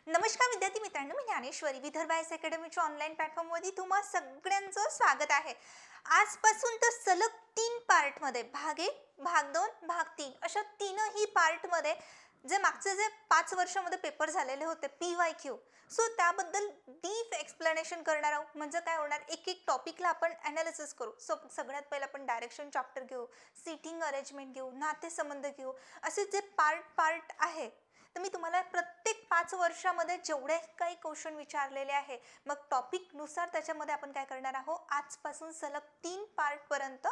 नमस्कार विद्यार्थी मित्रांनो, मी ज्ञानेश्वरी विदर्भ आयएस अकॅडमीच्या ऑनलाईन प्लॅटफॉर्मवरती तुम्हा सगळ्यांचं स्वागत आहे. आजपासून तर सलग 3 पार्टमध्ये भाग 1, भाग 2, भाग 3 अशा तीनही पार्टमध्ये मागचे 5 वर्षामध्ये पेपर झालेले होते PYQ, सो त्याबद्दल डीप एक्सप्लेनेशन करणार आहोत. म्हणजे काय होणार, एक एक टॉपिकला आपण ॲनालिसिस करू. सगळ्यात पहिलं आपण डायरेक्शन चॅप्टर घेऊ, सीटिंग अरेंजमेंट घेऊ, नातेसंबंध घेऊ. असे जे पार्ट आहे तर मी तुम्हाला प्रत्येक 5 वर्षामध्ये जेवढे काही क्वेश्चन विचारलेले आहे, मग टॉपिकनुसार त्याच्यामध्ये आपण काय करणार आहोत, आजपासून सलग 3 पार्टपर्यंत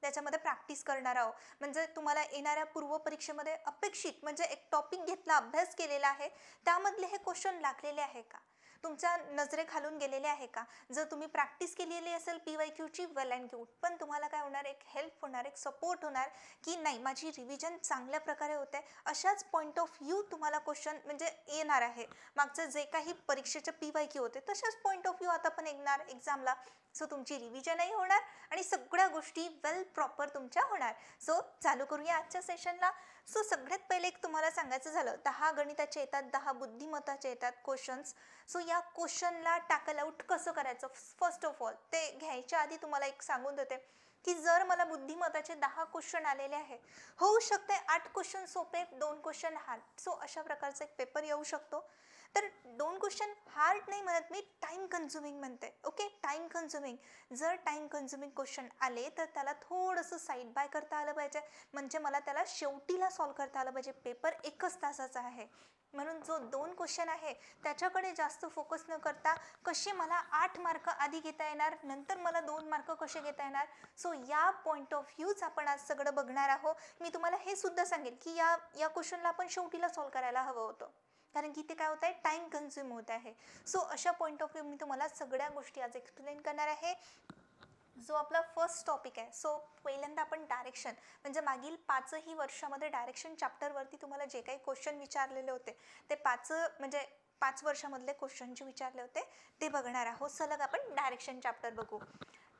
त्याच्यामध्ये प्रॅक्टिस करणार आहोत. म्हणजे तुम्हाला येणाऱ्या पूर्वपरीक्षेमध्ये अपेक्षित म्हणजे एक टॉपिक घेतला, अभ्यास केलेला आहे, त्यामधले हे क्वेश्चन लागलेले आहे का, तुमच्या नजरेखालून गेलेले आहे का. जर तुम्ही प्रॅक्टिस केलेली असेल PYQची, वेल अँड गुड. पण तुम्हाला काय होणार, एक हेल्प होणार, एक सपोर्ट होणार की नाही, माझी रिव्हिजन चांगल्या प्रकारे होते. अशाच पॉईंट ऑफ व्ह्यू तुम्हाला क्वेश्चन म्हणजे येणार आहे. मागचं जे काही परीक्षेचे PYQ होते तशाच पॉईंट ऑफ व्ह्यू आता पण येणार एक्झामला. सो तुमची रिव्हिजनही होणार आणि सगळ्या गोष्टी वेल प्रॉपर तुमच्या होणार. सो चालू करूया आजच्या सेशनला. सो सगळ्यात पहिले एक तुम्हाला सांगायचं झालं, 10 गणिताचे येतात, 10 बुद्धिमत्ताचे येतात क्वेश्चन्स. सो या क्वेश्चनला टॅकल आउट कसं करायचं, फर्स्ट ऑफ ऑल ते घ्यायच्या आधी तुम्हाला एक सांगून देते की जर मला बुद्धिमत्ताचे 10 क्वेश्चन आलेले आहे, होऊ शकते 8 क्वेश्चन सोपे, 2 क्वेश्चन हार्ड. सो अशा प्रकारचा एक पेपर येऊ शकतो. तर 2 क्वेश्चन हार्ड नाही म्हणत मी, टाइम कन्झ्युमिंग म्हणते. Okay, time consuming. जर टाइम कन्झ्युमिंग क्वेश्चन आले तर त्याला थोडंसं साईड बाय करता आलं पाहिजे. म्हणजे मला त्याला शेवटीला सॉल्व करता आलं पाहिजे. पेपर 1च तासाचा आहे, म्हणून जो 2 क्वेश्चन आहे त्याच्याकडे जास्त फोकस न करता कसे मला 8 मार्क आधी घेता येणार, नंतर मला 2 मार्क कसे घेता येणार. सो या पॉईंट ऑफ व्ह्यूच आपण आज सगळं बघणार आहोत. मी तुम्हाला हे सुद्धा सांगेल की या क्वेश्चनला आपण शेवटीला सॉल्व करायला हवं होतं, कारण की ते काय होत आहे, टाइम कन्झ्युम होत आहे. सो अशा पॉईंट ऑफ व्ह्यू मी तुम्हाला सगळ्या गोष्टी आज एक्सप्लेन करणार आहे. जो आपला फर्स्ट टॉपिक आहे, सो पहिल्यांदा आपण डायरेक्शन म्हणजे मागील 5ही वर्षामध्ये डायरेक्शन चॅप्टरवरती तुम्हाला जे काही क्वेश्चन विचारलेले होते ते 5 वर्षामधले क्वेश्चन जे विचारले होते ते बघणार आहोत. सलग आपण डायरेक्शन चॅप्टर बघू.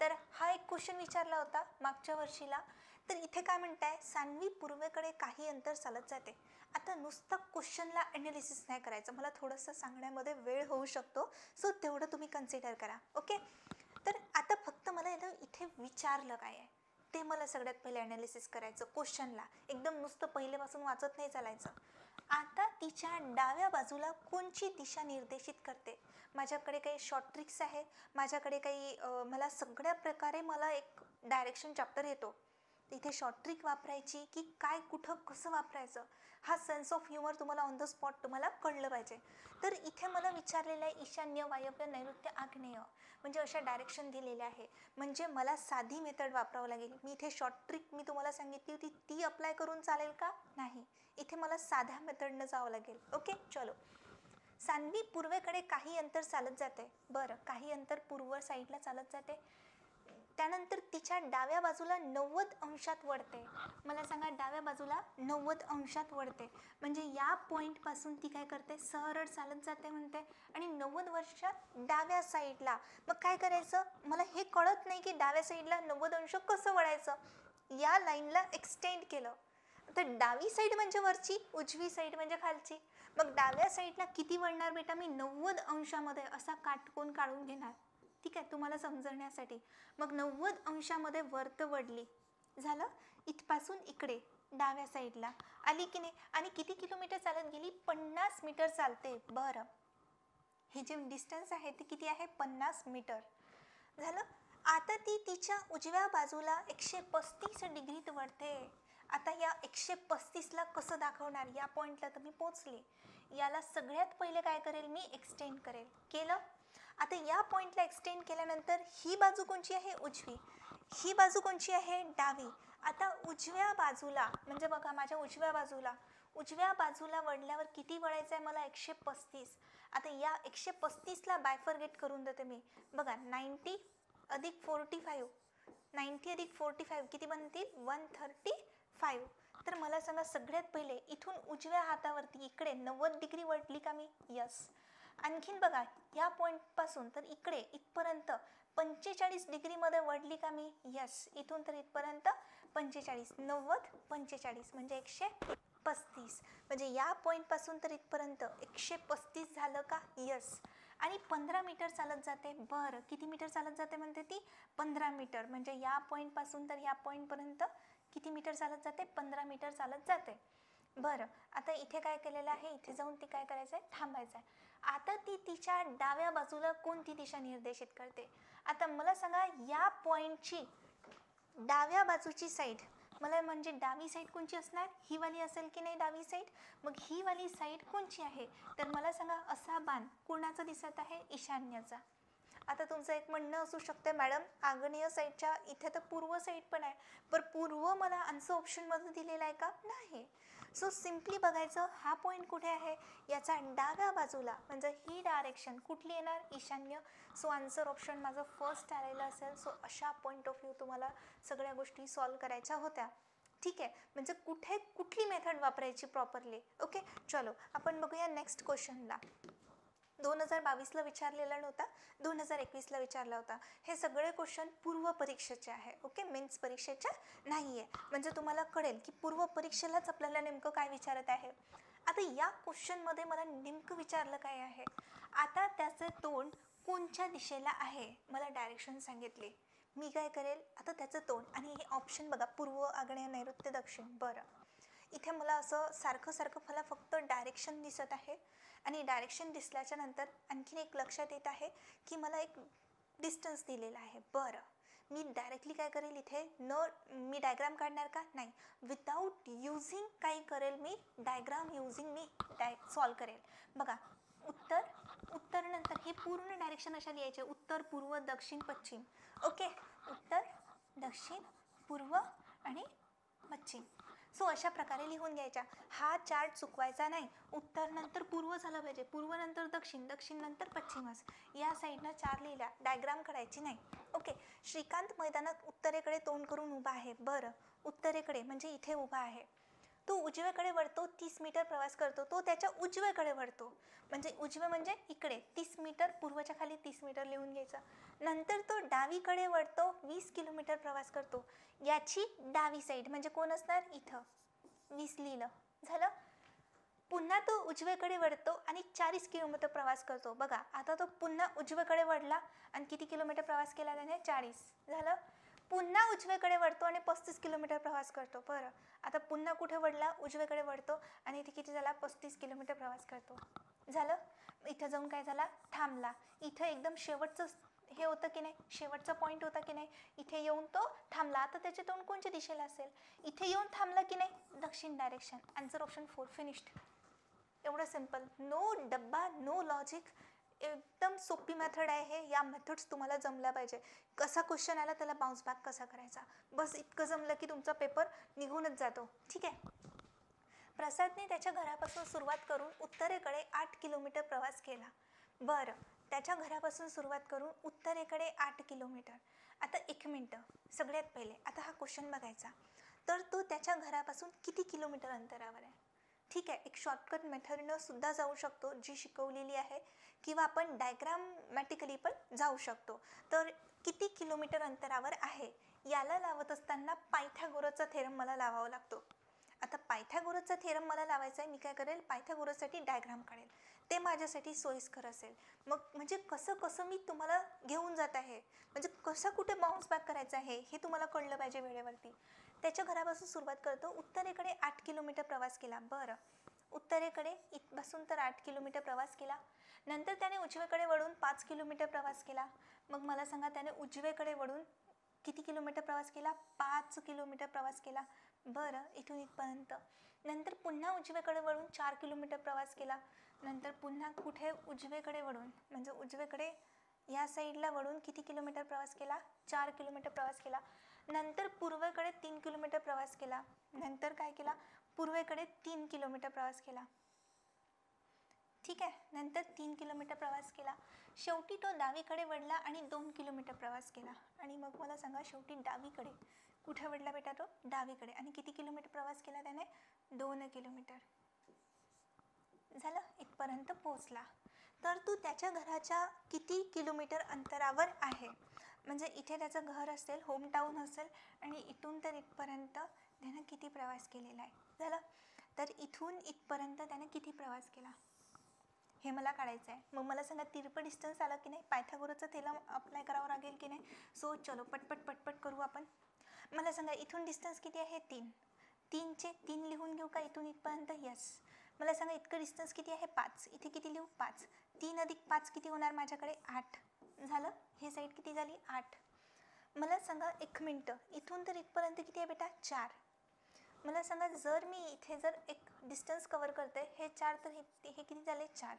तर हा एक क्वेश्चन विचारला होता मागच्या वर्षीला. तर इथे काय म्हणताय, सान्वी पूर्वेकडे काही अंतर चालत जाते. आता नुसतं क्वेश्चनला ॲनालिसिस नाही करायचं, मला थोडंसं सांगण्यामध्ये वेळ होऊ शकतो, सो तेवढं तुम्ही कन्सिडर करा. ओके, तर आता फक्त मला इथे विचारलं काय आहे ते मला सगळ्यात पहिले ॲनालिसिस करायचं. क्वेश्चनला एकदम नुसतं पहिलेपासून वाचत नाही चालायचं. आता तिच्या डाव्या बाजूला कोणची दिशा निर्देशित करते. माझ्याकडे काही शॉर्ट ट्रिक्स आहे, माझ्याकडे काही मला सगळ्या प्रकारे मला एक डायरेक्शन चॅप्टर येतो. इथे शॉर्ट ट्रिक वापरायची की काय, कुठं, कसं वापरायचं, हा सेन्स ऑफ ह्युमर तुम्हाला ऑन द स्पॉट तुम्हाला कळलं पाहिजे. तर इथे मला विचारलेलं आहे ईशान्य, वायव्य, नैऋत्य, आग्नेय, म्हणजे अशा डायरेक्शन दिलेल्या आहे. म्हणजे मला साधी मेथड वापरावं लागेल. मी इथे शॉर्ट ट्रिक मी तुम्हाला सांगितली होती ती अप्लाय करून चालेल का, नाही, इथे मला साध्या मेथडनं जावं लागेल. ओके, चलो. सान्वी पूर्वेकडे काही अंतर चालत जाते. बरं, काही अंतर पूर्व साईडला चालत जाते, त्यानंतर तिच्या डाव्या बाजूला 90 अंशात वळते. मला सांगा, डाव्या बाजूला 90 अंशात वळते म्हणजे या पॉईंटपासून ती काय करते, सरळ चालत जाते म्हणते आणि 90 वर्षात डाव्या साईडला. मग काय करायचं, मला हे कळत नाही की डाव्या साईडला 90 अंश कसं वळायचं. या लाईनला एक्सटेंड केलं तर डावी साईड म्हणजे वरची, उजवी साईड म्हणजे खालची. मग डाव्या साईडला किती वळणार बेटा, मी 90 अंशामध्ये असा काटकोन काढून घेणार. ठीक आहे, तुम्हाला समजण्यासाठी. मग 90 अंशामध्ये वरत वळली, झालं. इथपासून इकडे डाव्या साईडला आली की नाही, आणि किती किलोमीटर चालत गेली, 50 मीटर चालते. बरं, हे जे डिस्टन्स आहे ते किती आहे, 50 मीटर. झालं. आता ती तिच्या उजव्या बाजूला 135 डिग्रीत वळते. आता या 135ला कसं दाखवणार, या पॉईंटला तर मी पोचले, याला सगळ्यात पहिले काय करेल मी, एक्सटेंड करेल. केलं. आता या पॉईंटला एक्सटेंड केल्यानंतर ही बाजू कोणची आहे, उजवी, ही बाजू कोणची आहे, डावी. आता उजव्या बाजूला म्हणजे बघा, माझ्या उजव्या बाजूला वळल्यावर किती वळायचं आहे मला, 135. आता या 135ला बायफरगेट करून देते मी. बघा, 90 अधिक 45, 90 अधिक 45 किती बनतील, 135. तर मला सांगा, सगळ्यात पहिले इथून उजव्या हातावरती इकडे 90 डिग्री वळली का मी, यस. आणखीन बघा, या पॉईंटपासून तर इकडे इथपर्यंत 45 डिग्रीमध्ये वळली का मी, यस. इथून तर इथपर्यंत 45, 90, 45 म्हणजे 135. म्हणजे या पॉईंटपासून तर इथपर्यंत 135 झालं का? यस. आणि 15 मीटर चालत जाते. बरं, किती मीटर चालत जाते म्हणते ती? 15 मीटर. म्हणजे या पॉईंटपासून तर या पॉईंटपर्यंत किती मीटर चालत जाते? 15 मीटर चालत जाते. बरं, आता इथे काय केलेलं आहे? इथे जाऊन ती काय करायचं आहे? थांबायचं आहे. आता ती तिच्या डाव्या बाजूला कोणती दिशा निर्देशित करते? आता मला सांगा, या पॉईंटची डाव्या बाजूची साईड, मला म्हणजे डावी साईड कोणची असणार? ही वाली असेल की नाही डावी साईड? मग ही वाली साईड कोणची आहे? तर मला सांगा, असा बाण कोणाचा दिसत आहे? ईशान्येचा. आता तुमचं एक म्हणणं असू शकते, मॅडम आग्नेय साईडच्या इथे तर पूर्व साईड पण आहे, पण पूर्व मला आन्सर ऑप्शनमध्ये दिलेला आहे का? नाही. सो सिम्पली बघायचं, हा पॉईंट कुठे आहे? याचा डाव्या बाजूला, म्हणजे ही डायरेक्शन कुठली येणार? ईशान्य. सो आन्सर ऑप्शन माझं फर्स्ट आलेलं असेल. सो अशा पॉईंट ऑफ व्ह्यू तुम्हाला सगळ्या गोष्टी सॉल्व करायच्या होत्या. ठीक आहे, म्हणजे कुठे कुठली मेथड वापरायची प्रॉपरली. ओके, चलो आपण बघूया नेक्स्ट क्वेश्चनला. 2022ला विचारलेला नव्हता, 2021ला विचारला होता. हे सगळे क्वेश्चन पूर्व परीक्षेचे आहे. ओके, मेन्स परीक्षेच्या नाही आहे. म्हणजे तुम्हाला कळेल की पूर्व परीक्षेलाच आपल्याला नेमकं काय विचारत आहे. आता या क्वेश्चनमध्ये मला नेमकं विचारलं काय आहे? आता त्याचं तोंड कोणत्या दिशेला आहे मला डायरेक्शन सांगितली. मी काय करेल? आता त्याचं तोंड आणि हे ऑप्शन बघा, पूर्व, आग्नेय, नैऋत्य, दक्षिण. बरं, इथे मला असं सारखं सारखं मला फक्त डायरेक्शन दिसत आहे. आणि डायरेक्शन दिसल्याच्या नंतर आणखीन एक लक्षात येत आहे की मला एक डिस्टन्स दिलेला आहे. बरं, मी डायरेक्टली काय करेल? इथे मी डायग्राम काढणार का? नाही. विदाऊट युझिंग काय करेल? मी डायग्राम युझिंग मी सॉल्व करेल. बघा, उत्तर नंतर हे पूर्ण डायरेक्शन अशा लिहायचे, उत्तर, पूर्व, दक्षिण, पश्चिम. ओके, उत्तर, दक्षिण, पूर्व आणि पश्चिम. सो अशा प्रकारे लिहून घ्यायच्या. हा चार्ट चुकवायचा नाही. उत्तर नंतर पूर्व झालं पाहिजे, पूर्व नंतर दक्षिण, दक्षिण नंतर पश्चिमच. या साईडनं 4 लिहिल्या, डायग्राम काढायची नाही. ओके, श्रीकांत मैदानात उत्तरेकडे तोंड करून उभा आहे. बरं, उत्तरेकडे म्हणजे इथे उभा आहे. तो उजव्याकडे वळतो, 30 मीटर प्रवास करतो. तो त्याच्या उजव्याकडे वळतो, म्हणजे उजवे म्हणजे इकडे 30 मीटर, पूर्वच्या खाली 30 मीटर लिहून घ्यायचं. नंतर तो डावीकडे वळतो, 20 किलोमीटर प्रवास करतो. याची डावी साईड म्हणजे कोण असणार? इथं 20 लिहिलं, झालं. पुन्हा तो उजव्याकडे वळतो आणि 40 किलोमीटर प्रवास करतो. बघा, आता तो पुन्हा उजव्याकडे वळला आणि किती किलोमीटर प्रवास केला त्याने? 40, झालं. पुन्हा उजव्याकडे वळतो आणि 35 किलोमीटर प्रवास करतो. बरं, आता पुन्हा कुठे वळला? उजव्याकडे वळतो आणि इथे किती झाला? 35 किलोमीटर प्रवास करतो, झालं. इथं जाऊन काय झाला? थांबला. इथं एकदम शेवटचं हे होतं की नाही? शेवटचा पॉईंट होता की नाही? इथे येऊन तो थांबला. आता त्याचे तोंड कोणत्या दिशेला असेल? इथे येऊन थांबला की नाही? दक्षिण डायरेक्शन. Answer option 4, finished. एवढं सिम्पल, नो डब्बा, नो लॉजिक. एकदम सोपी मेथड आहे हे. या मेथड्स तुम्हाला जमल्या पाहिजे. कसा क्वेश्चन आला त्याला बाउन्स बॅक कसा करायचा, बस इतकं जमलं की तुमचा पेपर निघूनच जातो. ठीक आहे. प्रसादने त्याच्या घरापासून सुरुवात करून उत्तरेकडे 8 किलोमीटर प्रवास केला. बरं, त्याच्या घरापासून सुरुवात करून उत्तरेकडे 8 किलोमीटर. आता 1 मिनटं, सगळ्यात पहिले आता हा क्वेश्चन बघायचा. तर तो त्याच्या घरापासून किती किलोमीटर अंतरावर आहे? ठीक आहे, एक शॉर्टकट मेथडनं सुद्धा जाऊ शकतो जी शिकवलेली आहे, किंवा आपण डायग्रामॅटिकली पण जाऊ शकतो. तर किती किलोमीटर अंतरावर आहे याला लावत असताना पायथागोरसचा थेरम मला लावावा लागतो. आता पायथागोरसचा थेरम मला लावायचा आहे. मी काय करेल? पायथागोरससाठी डायग्राम काढेल, ते माझ्यासाठी सोयीस्कर असेल. मग म्हणजे कसं कसं मी तुम्हाला घेऊन जात आहे, म्हणजे कसं कुठे बाउन्स बॅक करायचं आहे हे तुम्हाला कळलं पाहिजे वेळेवरती. त्याच्या घरापासून सुरुवात करतो, उत्तरेकडे 8 किलोमीटर प्रवास केला. बरं, उत्तरेकडे इथपासून तर 8 किलोमीटर प्रवास केला. नंतर त्याने उजवीकडे वळून 5 किलोमीटर प्रवास केला. मग मला सांगा, त्याने उजवीकडे वळून किती किलोमीटर प्रवास केला? 5 किलोमीटर प्रवास केला. बरं, इथून इथपर्यंत. नंतर पुन्हा उजवीकडे वळून 4 किलोमीटर प्रवास केला. नंतर पुन्हा कुठे? उजवीकडे वळून, म्हणजे उजवीकडे या साईडला वळून किती किलोमीटर प्रवास केला? 4 किलोमीटर प्रवास केला. नंतर पूर्वेकडे 3 किलोमीटर प्रवास केला. नंतर काय केला? पूर्वेकडे 3 किलोमीटर प्रवास केला. ठीक आहे, नंतर 3 किलोमीटर प्रवास केला. शेवटी तो डावीकडे वळला आणि 2 किलोमीटर प्रवास केला. आणि मग मला सांगा, शेवटी डावीकडे कुठे वळला बेटा? तो डावीकडे. आणि किती किलोमीटर प्रवास केला त्याने? 2 किलोमीटर. झालं, इथपर्यंत पोहोचला. तर तू त्याच्या घराच्या किती किलोमीटर अंतरावर आहे? म्हणजे इथे त्याचं घर असेल, होम टाऊन असेल, आणि इथून तर इथपर्यंत त्यानं किती प्रवास केलेला आहे. झालं. तर इथून इथपर्यंत त्याने किती प्रवास केला हे मला काढायचं आहे. मग मला सांगा तिरपं डिस्टन्स आलं की नाही, पायथागोरसचा थेरम अप्लाय करावं लागेल की नाही. सो चलो पटपट पटपट करू आपण. मला सांगा इथून डिस्टन्स किती आहे 3. 3चे 3 लिहून घेऊ का इथून इथपर्यंत. यस. मला सांगा इतकं डिस्टन्स किती आहे 5. इथे किती लिहू 5. 3 अधिक 5 किती होणार माझ्याकडे 8 झालं. हे साईड किती झाली 8. मला सांगा 1 मिनटं इथून तर इथपर्यंत किती आहे बेटा 4. मला सांगा जर मी इथे जर एक डिस्टन्स कवर करते हे 4 तर हे किती झाले 4.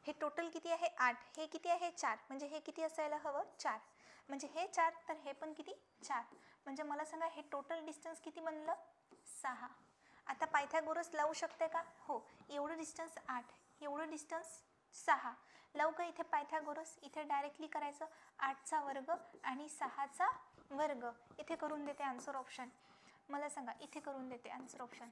हे टोटल किती आहे 8. हे किती आहे 4 म्हणजे हे किती असायला हवं 4. म्हणजे हे 4 तर हे पण किती 4. म्हणजे मला सांगा हे टोटल डिस्टन्स किती बनलं 6. आता पायथागोरस लावू शकते का. हो. एवढं डिस्टन्स 8 एवढं डिस्टन्स 6 लावू का इथे पायथागोरस. इथे डायरेक्टली करायचं 8चा वर्ग आणि 6चा वर्ग. इथे करून देते आन्सर ऑप्शन. मला सांगा इथे करून देते आन्सर ऑप्शन.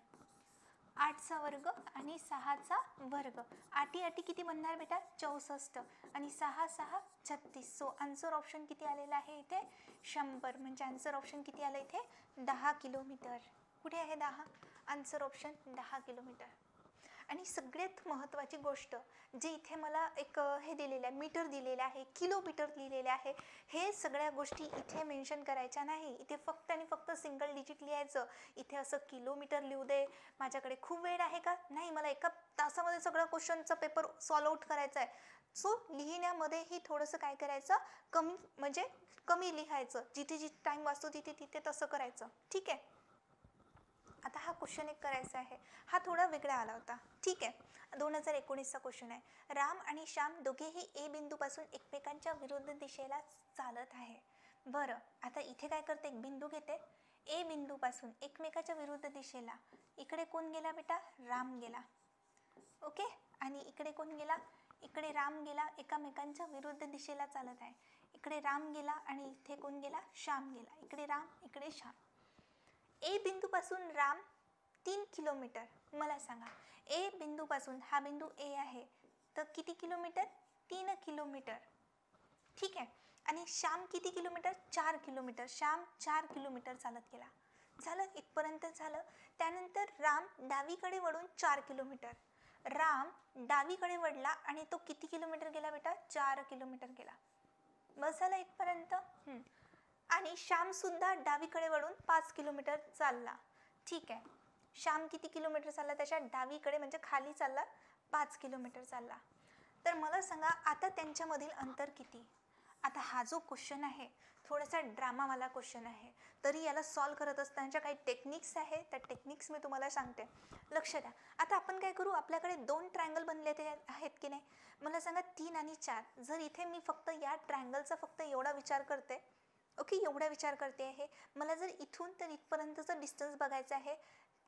8चा वर्ग आणि 6चा वर्ग. 8 8 किती बनणार बेटा 64 आणि 6 6 36. सो आन्सर ऑप्शन किती आलेला आहे इथे 100. म्हणजे आन्सर ऑप्शन किती आलं इथे 10 किलोमीटर. कुठे आहे 10. Answer option 10 kilometre. आणि सगळ्यात महत्त्वाची गोष्ट जे इथे मला एक हे दिलेलं आहे मीटर दिलेलं आहे किलोमीटर लिहिलेले आहे. हे सगळ्या गोष्टी इथे मेन्शन करायच्या नाही. इथे फक्त आणि फक्त सिंगल डिजिट लिहायचं. इथे असं किलोमीटर लिहू दे माझ्याकडे खूप वेळ आहे का नाही. मला एका तासामध्ये सगळं क्वेश्चनचा पेपर सॉल्व आउट करायचा आहे. सो लिहिण्यामध्येही थोडंसं काय करायचं कमी लिहायचं. जिथे जिथे टाईम वाचतो तिथे तसं करायचं. ठीक आहे. आता हा क्वेश्चन एक करायचा आहे. हा थोडा वेगळा आला होता. ठीक आहे. 2019चा क्वेश्चन आहे. राम आणि श्याम दोघेही ए बिंदूपासून एकमेकांच्या विरुद्ध दिशेला चालत आहे. बरं आता इथे काय करते एक बिंदू घेते. ए बिंदूपासून एकमेकाच्या विरुद्ध दिशेला. इकडे कोण गेला बेटा राम गेला. ओके. आणि इकडे कोण गेला इकडे राम गेला. एकमेकांच्या विरुद्ध दिशेला चालत आहे. इकडे राम गेला आणि इथे कोण गेला श्याम गेला. इकडे राम इकडे श्याम. ए बिंदूपासून राम 3 किलोमीटर. मला सांगा ए बिंदूपासून हा बिंदू ए आहे तर किती किलोमीटर 3 किलोमीटर. ठीक आहे. आणि श्याम किती किलोमीटर 4 किलोमीटर. श्याम 4 किलोमीटर चालत गेला. झालं इथपर्यंत झालं. त्यानंतर राम डावीकडे वळून 4 किलोमीटर. राम डावीकडे वळला आणि तो किती किलोमीटर गेला बेटा 4 किलोमीटर गेला. बस झालं इथपर्यंत. आणि श्याम सुद्धा डावीकडे वळून 5 किलोमीटर चालला. ठीक आहे. श्याम किती किलोमीटर चालला त्याच्या डावीकडे म्हणजे खाली चालला 5 किलोमीटर चालला. तर मला सांगा आता त्यांच्यामधील अंतर किती. आता हा जो क्वेश्चन आहे थोडासा ड्रामावाला क्वेश्चन आहे. तरी याला सॉल्व करत असताना काही टेक्निक्स आहे त्या टेक्निक्स मी तुम्हाला सांगते. लक्ष द्या. आता आपण काय करू आपल्याकडे 2 ट्रायंगल बनले आहेत की नाही. मला सांगा 3 आणि 4. जर इथे मी फक्त या ट्रायंगलचा फक्त एवढा विचार करते. ओके एवढा विचार करते आहे. मला जर इथून तर इथपर्यंतचं डिस्टन्स बघायचं आहे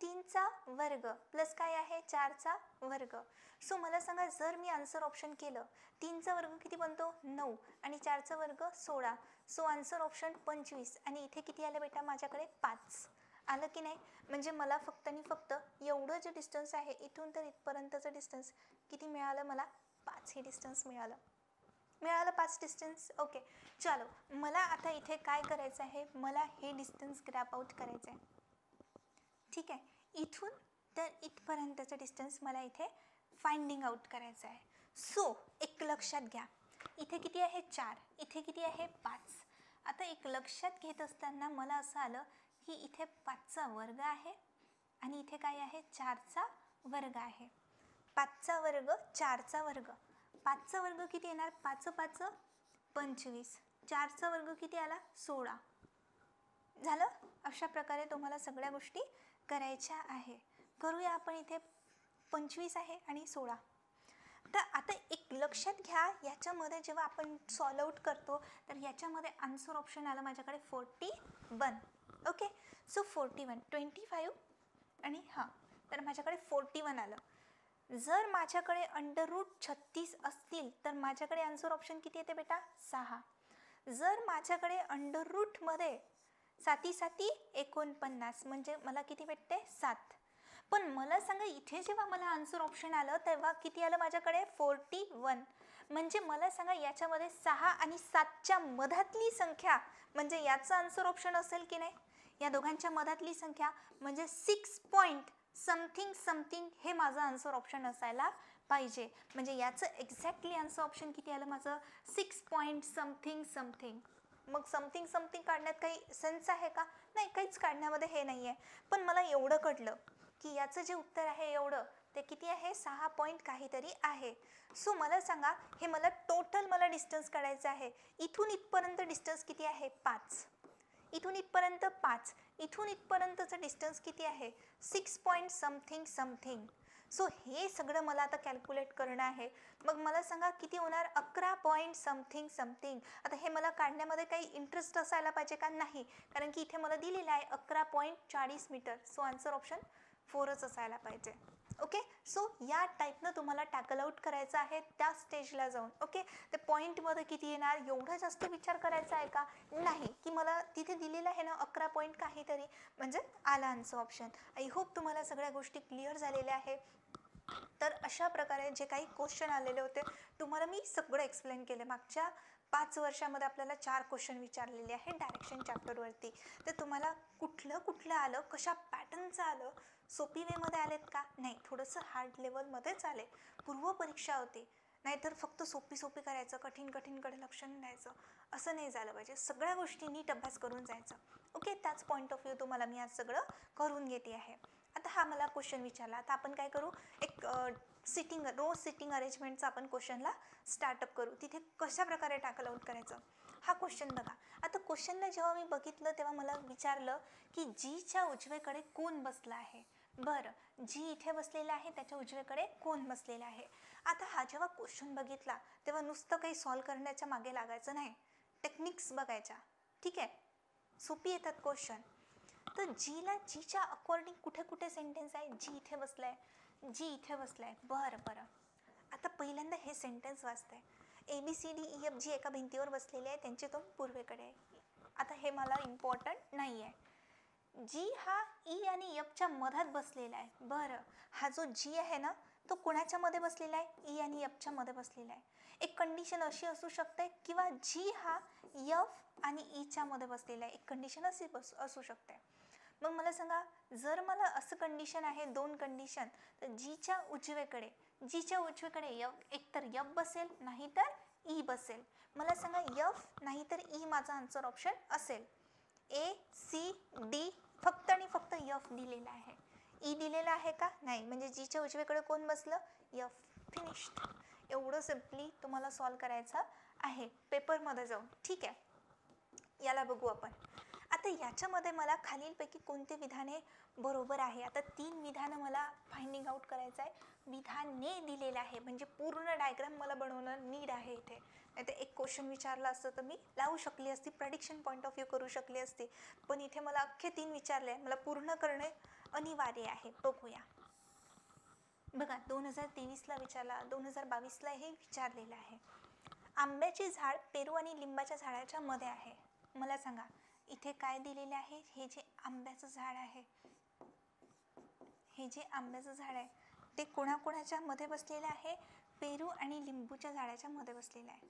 3चा वर्ग प्लस काय आहे 4चा वर्ग. सो मला सांगा जर मी आन्सर ऑप्शन केलं 3चा वर्ग किती बनतो 9 आणि 4चा वर्ग 16. सो आन्सर ऑप्शन 25 आणि इथे किती आलं बेटा माझ्याकडे 5 आलं की नाही. म्हणजे मला फक्त आणि फक्त एवढं जे डिस्टन्स आहे इथून तर इथपर्यंतचं डिस्टन्स किती मिळालं मला 5 हे डिस्टन्स मिळालं 5 डिस्टन्स. ओके चलो. मला आता इथे काय करायचं आहे मला हे डिस्टन्स ग्रॅप आउट करायचं आहे. ठीक आहे. इथून तर इथपर्यंतचं डिस्टन्स मला इथे फाइंडिंग आउट करायचं आहे. सो एक लक्षात घ्या इथे किती आहे 4 इथे किती आहे 5. आता एक लक्षात घेत असताना मला असं आलं की इथे 5चा वर्ग आहे आणि इथे काय आहे 4चा वर्ग आहे. 5चा वर्ग 4चा वर्ग. 5चा वर्ग किती येणार 5 5 25. 4चा वर्ग किती आला 16. झालं. अशा प्रकारे तुम्हाला सगळ्या गोष्टी करायच्या आहे. करूया आपण. इथे 25 आहे आणि 16. तर आता एक लक्षात घ्या याच्यामध्ये जेव्हा आपण सॉल्व आउट करतो तर याच्यामध्ये आन्सर ऑप्शन आलं माझ्याकडे 41. ओके. सो 41 25 आणि तर माझ्याकडे 41 आलं. जर माझ्याकडे √36 असतील तर माझ्याकडे आन्सर ऑप्शन किती येते बेटा 6. जर माझ्याकडे √मध्ये 7 7 49 म्हणजे मला किती भेटते 7. पण मला सांगा इथे जेव्हा मला आन्सर ऑप्शन आलं तेव्हा किती आलं माझ्याकडे 41. म्हणजे मला सांगा याच्यामध्ये 6 आणि 7च्या मधातली संख्या म्हणजे याचं आन्सर ऑप्शन असेल की नाही. या दोघांच्या मधातली संख्या म्हणजे 6 समथिंग समथिंग हे माझं आन्सर ऑप्शन असायला पाहिजे. म्हणजे याचं एक्झॅक्टली आन्सर ऑप्शन किती आलं माझं 6 पॉईंट समथिंग समथिंग. मग समथिंग समथिंग काढण्यात काही सेन्स आहे का? नाही, काहीच काढण्यामध्ये हे नाही आहे. पण मला एवढं कळलं की याचं जे उत्तर आहे एवढं ते किती आहे 6 पॉईंट काहीतरी आहे. सो मला सांगा, हे मला टोटल डिस्टन्स काढायचं आहे. इथून इथपर्यंत डिस्टन्स किती आहे 5. इथून इथपर्यंत 5. इथून इथपर्यंतचं डिस्टन्स किती आहे 6 पॉईंट समथिंग समथिंग. सो हे सगळं मला आता कॅल्क्युलेट करणं आहे. मग मला सांगा किती होणार 11 पॉईंट समथिंग समथिंग. आता हे मला काढण्यामध्ये काही इंटरेस्ट असायला पाहिजे का? नाही, कारण की इथे मला दिलेलं आहे 11.40 मीटर. सो आन्सर ऑप्शन 4च असायला पाहिजे. ओके, सो या टाईपनं तुम्हाला टॅकल आउट करायचं आहे त्या स्टेजला जाऊन. ओके, ते पॉईंटमध्ये किती येणार एवढं जास्त विचार करायचा आहे का? नाही, की मला तिथे दिलेलं आहे ना 11 पॉईंट काहीतरी, म्हणजे आला आन्सर ऑप्शन. आय होप तुम्हाला सगळ्या गोष्टी क्लिअर झालेल्या आहे. तर अशा प्रकारे जे काही क्वेश्चन आलेले होते तुम्हाला मी सगळं एक्सप्लेन केले. मागच्या 5 वर्षामध्ये आपल्याला 4 क्वेश्चन विचारलेले आहे डायरेक्शन चॅप्टरवरती. तर तुम्हाला कुठलं आलं, कशा पॅटर्नचं आलं, सोपी वेमध्ये आलेत का? नाही, थोडंसं हार्ड लेवलमध्येच आले. पूर्वपरीक्षा होती, नाहीतर फक्त सोपी करायचं, कठीणकडे लक्ष नाही द्यायचं, असं नाही झालं पाहिजे. सगळ्या गोष्टी नीट अभ्यास करून जायचं. ओके, त्याच पॉईंट ऑफ व्ह्यू तुम्हाला मी आज सगळं करून घेते आहे. आता हा मला क्वेश्चन विचारला, आता आपण काय करू, एक रोज सिटिंग अरेंजमेंटचा आपण क्वेश्चनला स्टार्टअप करू. तिथे कशा प्रकारे टॅकल आउट करायचं हा क्वेश्चन बघा. आता क्वेश्चनला जेव्हा मी बघितलं तेव्हा मला विचारलं की जीच्या उजवीकडे कोण बसला आहे. बरं, जी इथे बसलेला आहे त्याच्या उजवीकडे कोण बसलेला आहे. आता हा जेव्हा क्वेश्चन बघितला तेव्हा नुसतं काही सॉल्व करण्याच्या मागे लागायचं नाही, टेक्निक्स बघायच्या. ठीक आहे, सोपी येतात क्वेश्चन. तर जीच्या अकॉर्डिंग कुठे सेंटेन्स आहे. जी इथे बसलाय. बरं, आता पहिल्यांदा हे सेंटेन्स वाचतंय. ABCDEF जी एका भिंतीवर बसलेली आहे, त्यांचे तोंड पूर्वेकडे आहे. आता हे मला इम्पॉर्टंट नाही आहे. जी हा ई आणि एफच्या मधात बसलेला आहे. बरं, हा जो जी आहे ना तो कोणाच्या मध्ये बसलेला आहे, ई आणि एफच्या मध्ये बसलेला आहे. एक कंडिशन अशी असू शकते किंवा जी हा एफ आणि ईच्या मध्ये बसलेला आहे, एक कंडिशन अशी असू शकते. मग मला सांगा, जर मला असं कंडिशन आहे, 2 कंडिशन, तर जीच्या उजवीकडे एकतर एफ बसेल नाहीतर ई बसेल. मला सांगा एफ नाहीतर ई माझा आन्सर ऑप्शन असेल. ACD फक्त आणि फक्त एफ दिलेला आहे. ई दिलेला आहे का? नाही. म्हणजे जीच्या उजवीकडे कोण बसलं, एफ. फिनिश्ड. एवढं सिम्पली तुम्हाला सॉल्व करायचं आहे पेपरमध्ये जाऊन. ठीक आहे, याला बघू आपण. आता याच्यामध्ये मला खालीलपैकी कोणते विधाने बरोबर आहे. आता 3 विधानं मला फाइंडिंग आउट करायचं आहे. विधाने दिलेलं आहे म्हणजे पूर्ण डायग्राम मला बनवणं नीड आहे इथे. नाही तर एक क्वेश्चन विचारला असतं तर मी लावू शकली असती, प्रेडिक्शन पॉईंट ऑफ व्ह्यू करू शकली असती. पण इथे मला अख्खे 3 विचारले, मला पूर्ण करणे अनिवार्य आहे. बघूया. बघा, 2023ला विचारला, 2022ला हे विचारलेलं आहे. आंब्याचे झाड पेरू आणि लिंबाच्या झाडाच्या मध्ये आहे. मला सांगा इथे काय दिलेले आहे. हे जे आंब्याचं झाड आहे, ते कोणाकोणाच्या मध्ये बसलेलं आहे, पेरू आणि लिंबूच्या झाडाच्या मध्ये बसलेलं आहे.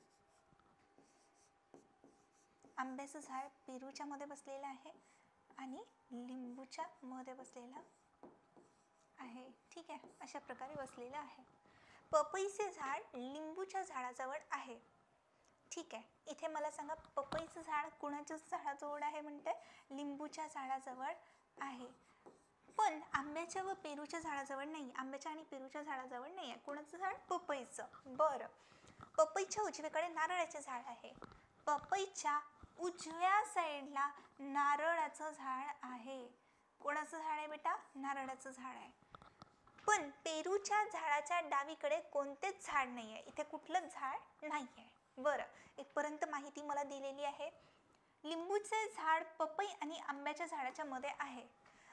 आंब्याचं झाड पेरूच्या मध्ये बसलेलं आहे आणि लिंबूच्या मध्ये बसलेलं आहे. ठीक आहे, अशा प्रकारे बसलेलं आहे. पपईचे झाड लिंबूच्या झाडाजवळ आहे. ठीक आहे, इथे मला सांगा पपईचं झाड कोणाच्या झाडाजवळ आहे म्हणते, लिंबूच्या झाडाजवळ आहे. पण आंब्याच्या व पेरूच्या झाडाजवळ नाही, आंब्याच्या आणि पेरूच्या झाडाजवळ नाही आहे. कोणाचं झाड, पपईचं. बरं, पपईच्या उजवीकडे नारळाचे झाड आहे. पपईच्या उजव्या साईडला नारळाचं झाड आहे. कोणाचं झाड आहे बेटा, नारळाचं झाड आहे. पण पेरूच्या झाडाच्या डावीकडे कोणतेच झाड नाही आहे, इथे कुठलंच झाड नाही आहे. बरं, इथपर्यंत माहिती मला दिलेली आहे. लिंबूचे झाड पपई आणि आंब्याच्या झाडाच्या मध्ये आहे.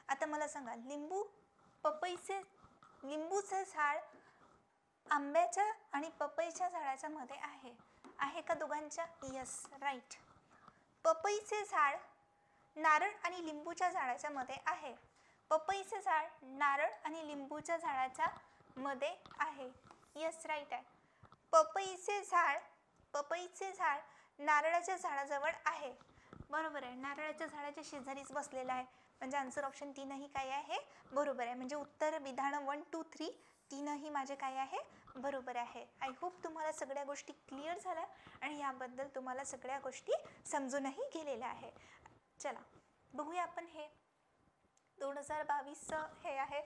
आता मला सांगा, लिंबूचे झाड आंब्याच्या आणि पपईच्या झाडाच्या मध्ये आहे का दोघांच्या? Yes, right. पपईचे झाड नारळ आणि लिंबूच्या झाडाच्या मध्ये आहे. पपईचे झाड नारळ आणि लिंबूच्या झाडाच्या मध्ये आहे. यस, राईट आहे. पपईचे झाड नारळाच्या झाडाजवळ आहे. बरोबर आहे, नारळाच्या झाडाच्या शेजारीच बसलेला आहे. म्हणजे आन्सर ऑप्शन 3ही काय आहे, बरोबर आहे. म्हणजे उत्तर विधान 1, 2, 3 तीनही माझे काय आहे, बरोबर आहे. आय होप तुम्हाला सगळ्या गोष्टी क्लिअर झाल्या आणि याबद्दल तुम्हाला सगळ्या गोष्टी समजूनही गेलेल्या आहे. चला बघूया आपण हे 2022 हे आहे.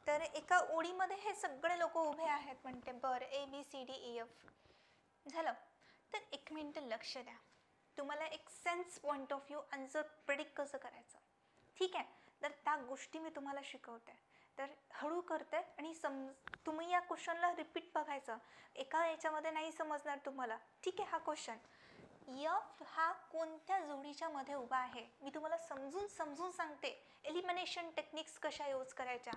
तर एका ओळीमध्ये हे सगळे लोक उभे आहेत म्हणते. बरं, ABCDEF झालं. तर एक मिनिट लक्ष द्या. तुम्हाला एक sense point of view answer predict कसं करायचं, ठीक आहे. तर त्या गोष्टी मी तुम्हाला शिकवते. तर हळू करते आणि तुम्ही या क्वेश्चनला रिपीट बघायचं. एका याच्यामध्ये नाही समजणार तुम्हाला, ठीक आहे. हा क्वेश्चन F हा कोणत्या जोडीच्या मध्ये उभा आहे, मी तुम्हाला समजून सांगते. एलिमिनेशन टेक्निक्स कशा यूज करायच्या.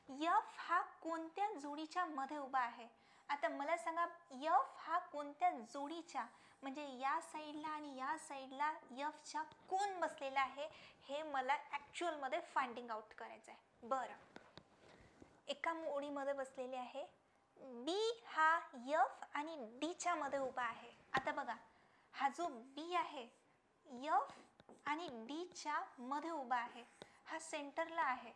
F हा कोणत्या जोडीच्या मध्ये उभा आहे. आता मला सांगा F हा कोणत्या जोडीच्या, म्हणजे या साईडला आणि या साईडला Fच्या कोण बसलेला आहे हे मला ॲक्च्युअलमध्ये फाइंडिंग आउट करायचं आहे. बरं, एका ओळीमध्ये बसलेले आहे. B हा F आणि Dच्या मध्ये उभा आहे. आता बघा, हा जो B आहे F आणि Dच्या मध्ये उभा आहे, हा सेंटरला आहे.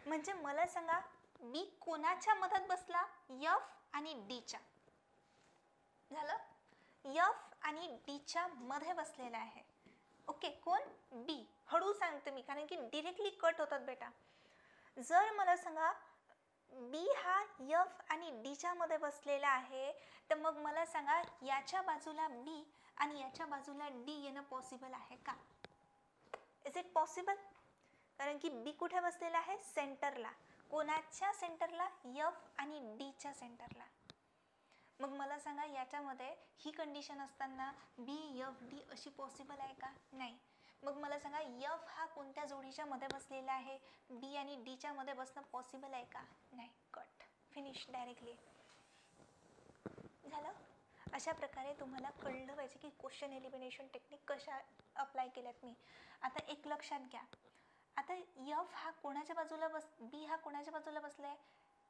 म्हणजे मला सांगा B कोणाच्या मधात बसला, F आणि Dच्या. झालं, F आणि Dच्या मध्ये बसलेला आहे. ओके, कोण, B. हळू सांगते मी कारण की डिरेक्टली कट होतात बेटा. जर मला सांगा B हा F आणि Dच्या मध्ये बसलेला आहे, तर मग मला सांगा याच्या बाजूला B आणि याच्या बाजूला D येणं पॉसिबल आहे का. Is it possible. कारण की B कुठे बसलेला आहे, सेंटरला. कोणाच्या सेंटरला, F आणि Dच्या सेंटरला. मग मला सांगा याच्यामध्ये ही कंडिशन असताना B F D अशी पॉसिबल आहे का, नाही. मग मला सांगा F हा कोणत्या जोडीच्या मध्ये बसलेला आहे, B आणि Dच्या मध्ये बसणं पॉसिबल आहे का, नाही. Cut, finish directly. झालं. अशा प्रकारे तुम्हाला कळलं पाहिजे की क्वेश्चन एलिमिनेशन टेक्निक कशा अप्लाय केल्यात मी. आता एक लक्षात घ्या. आता F हा कोणाच्या बाजूला B हा कोणाच्या बाजूला बसलाय,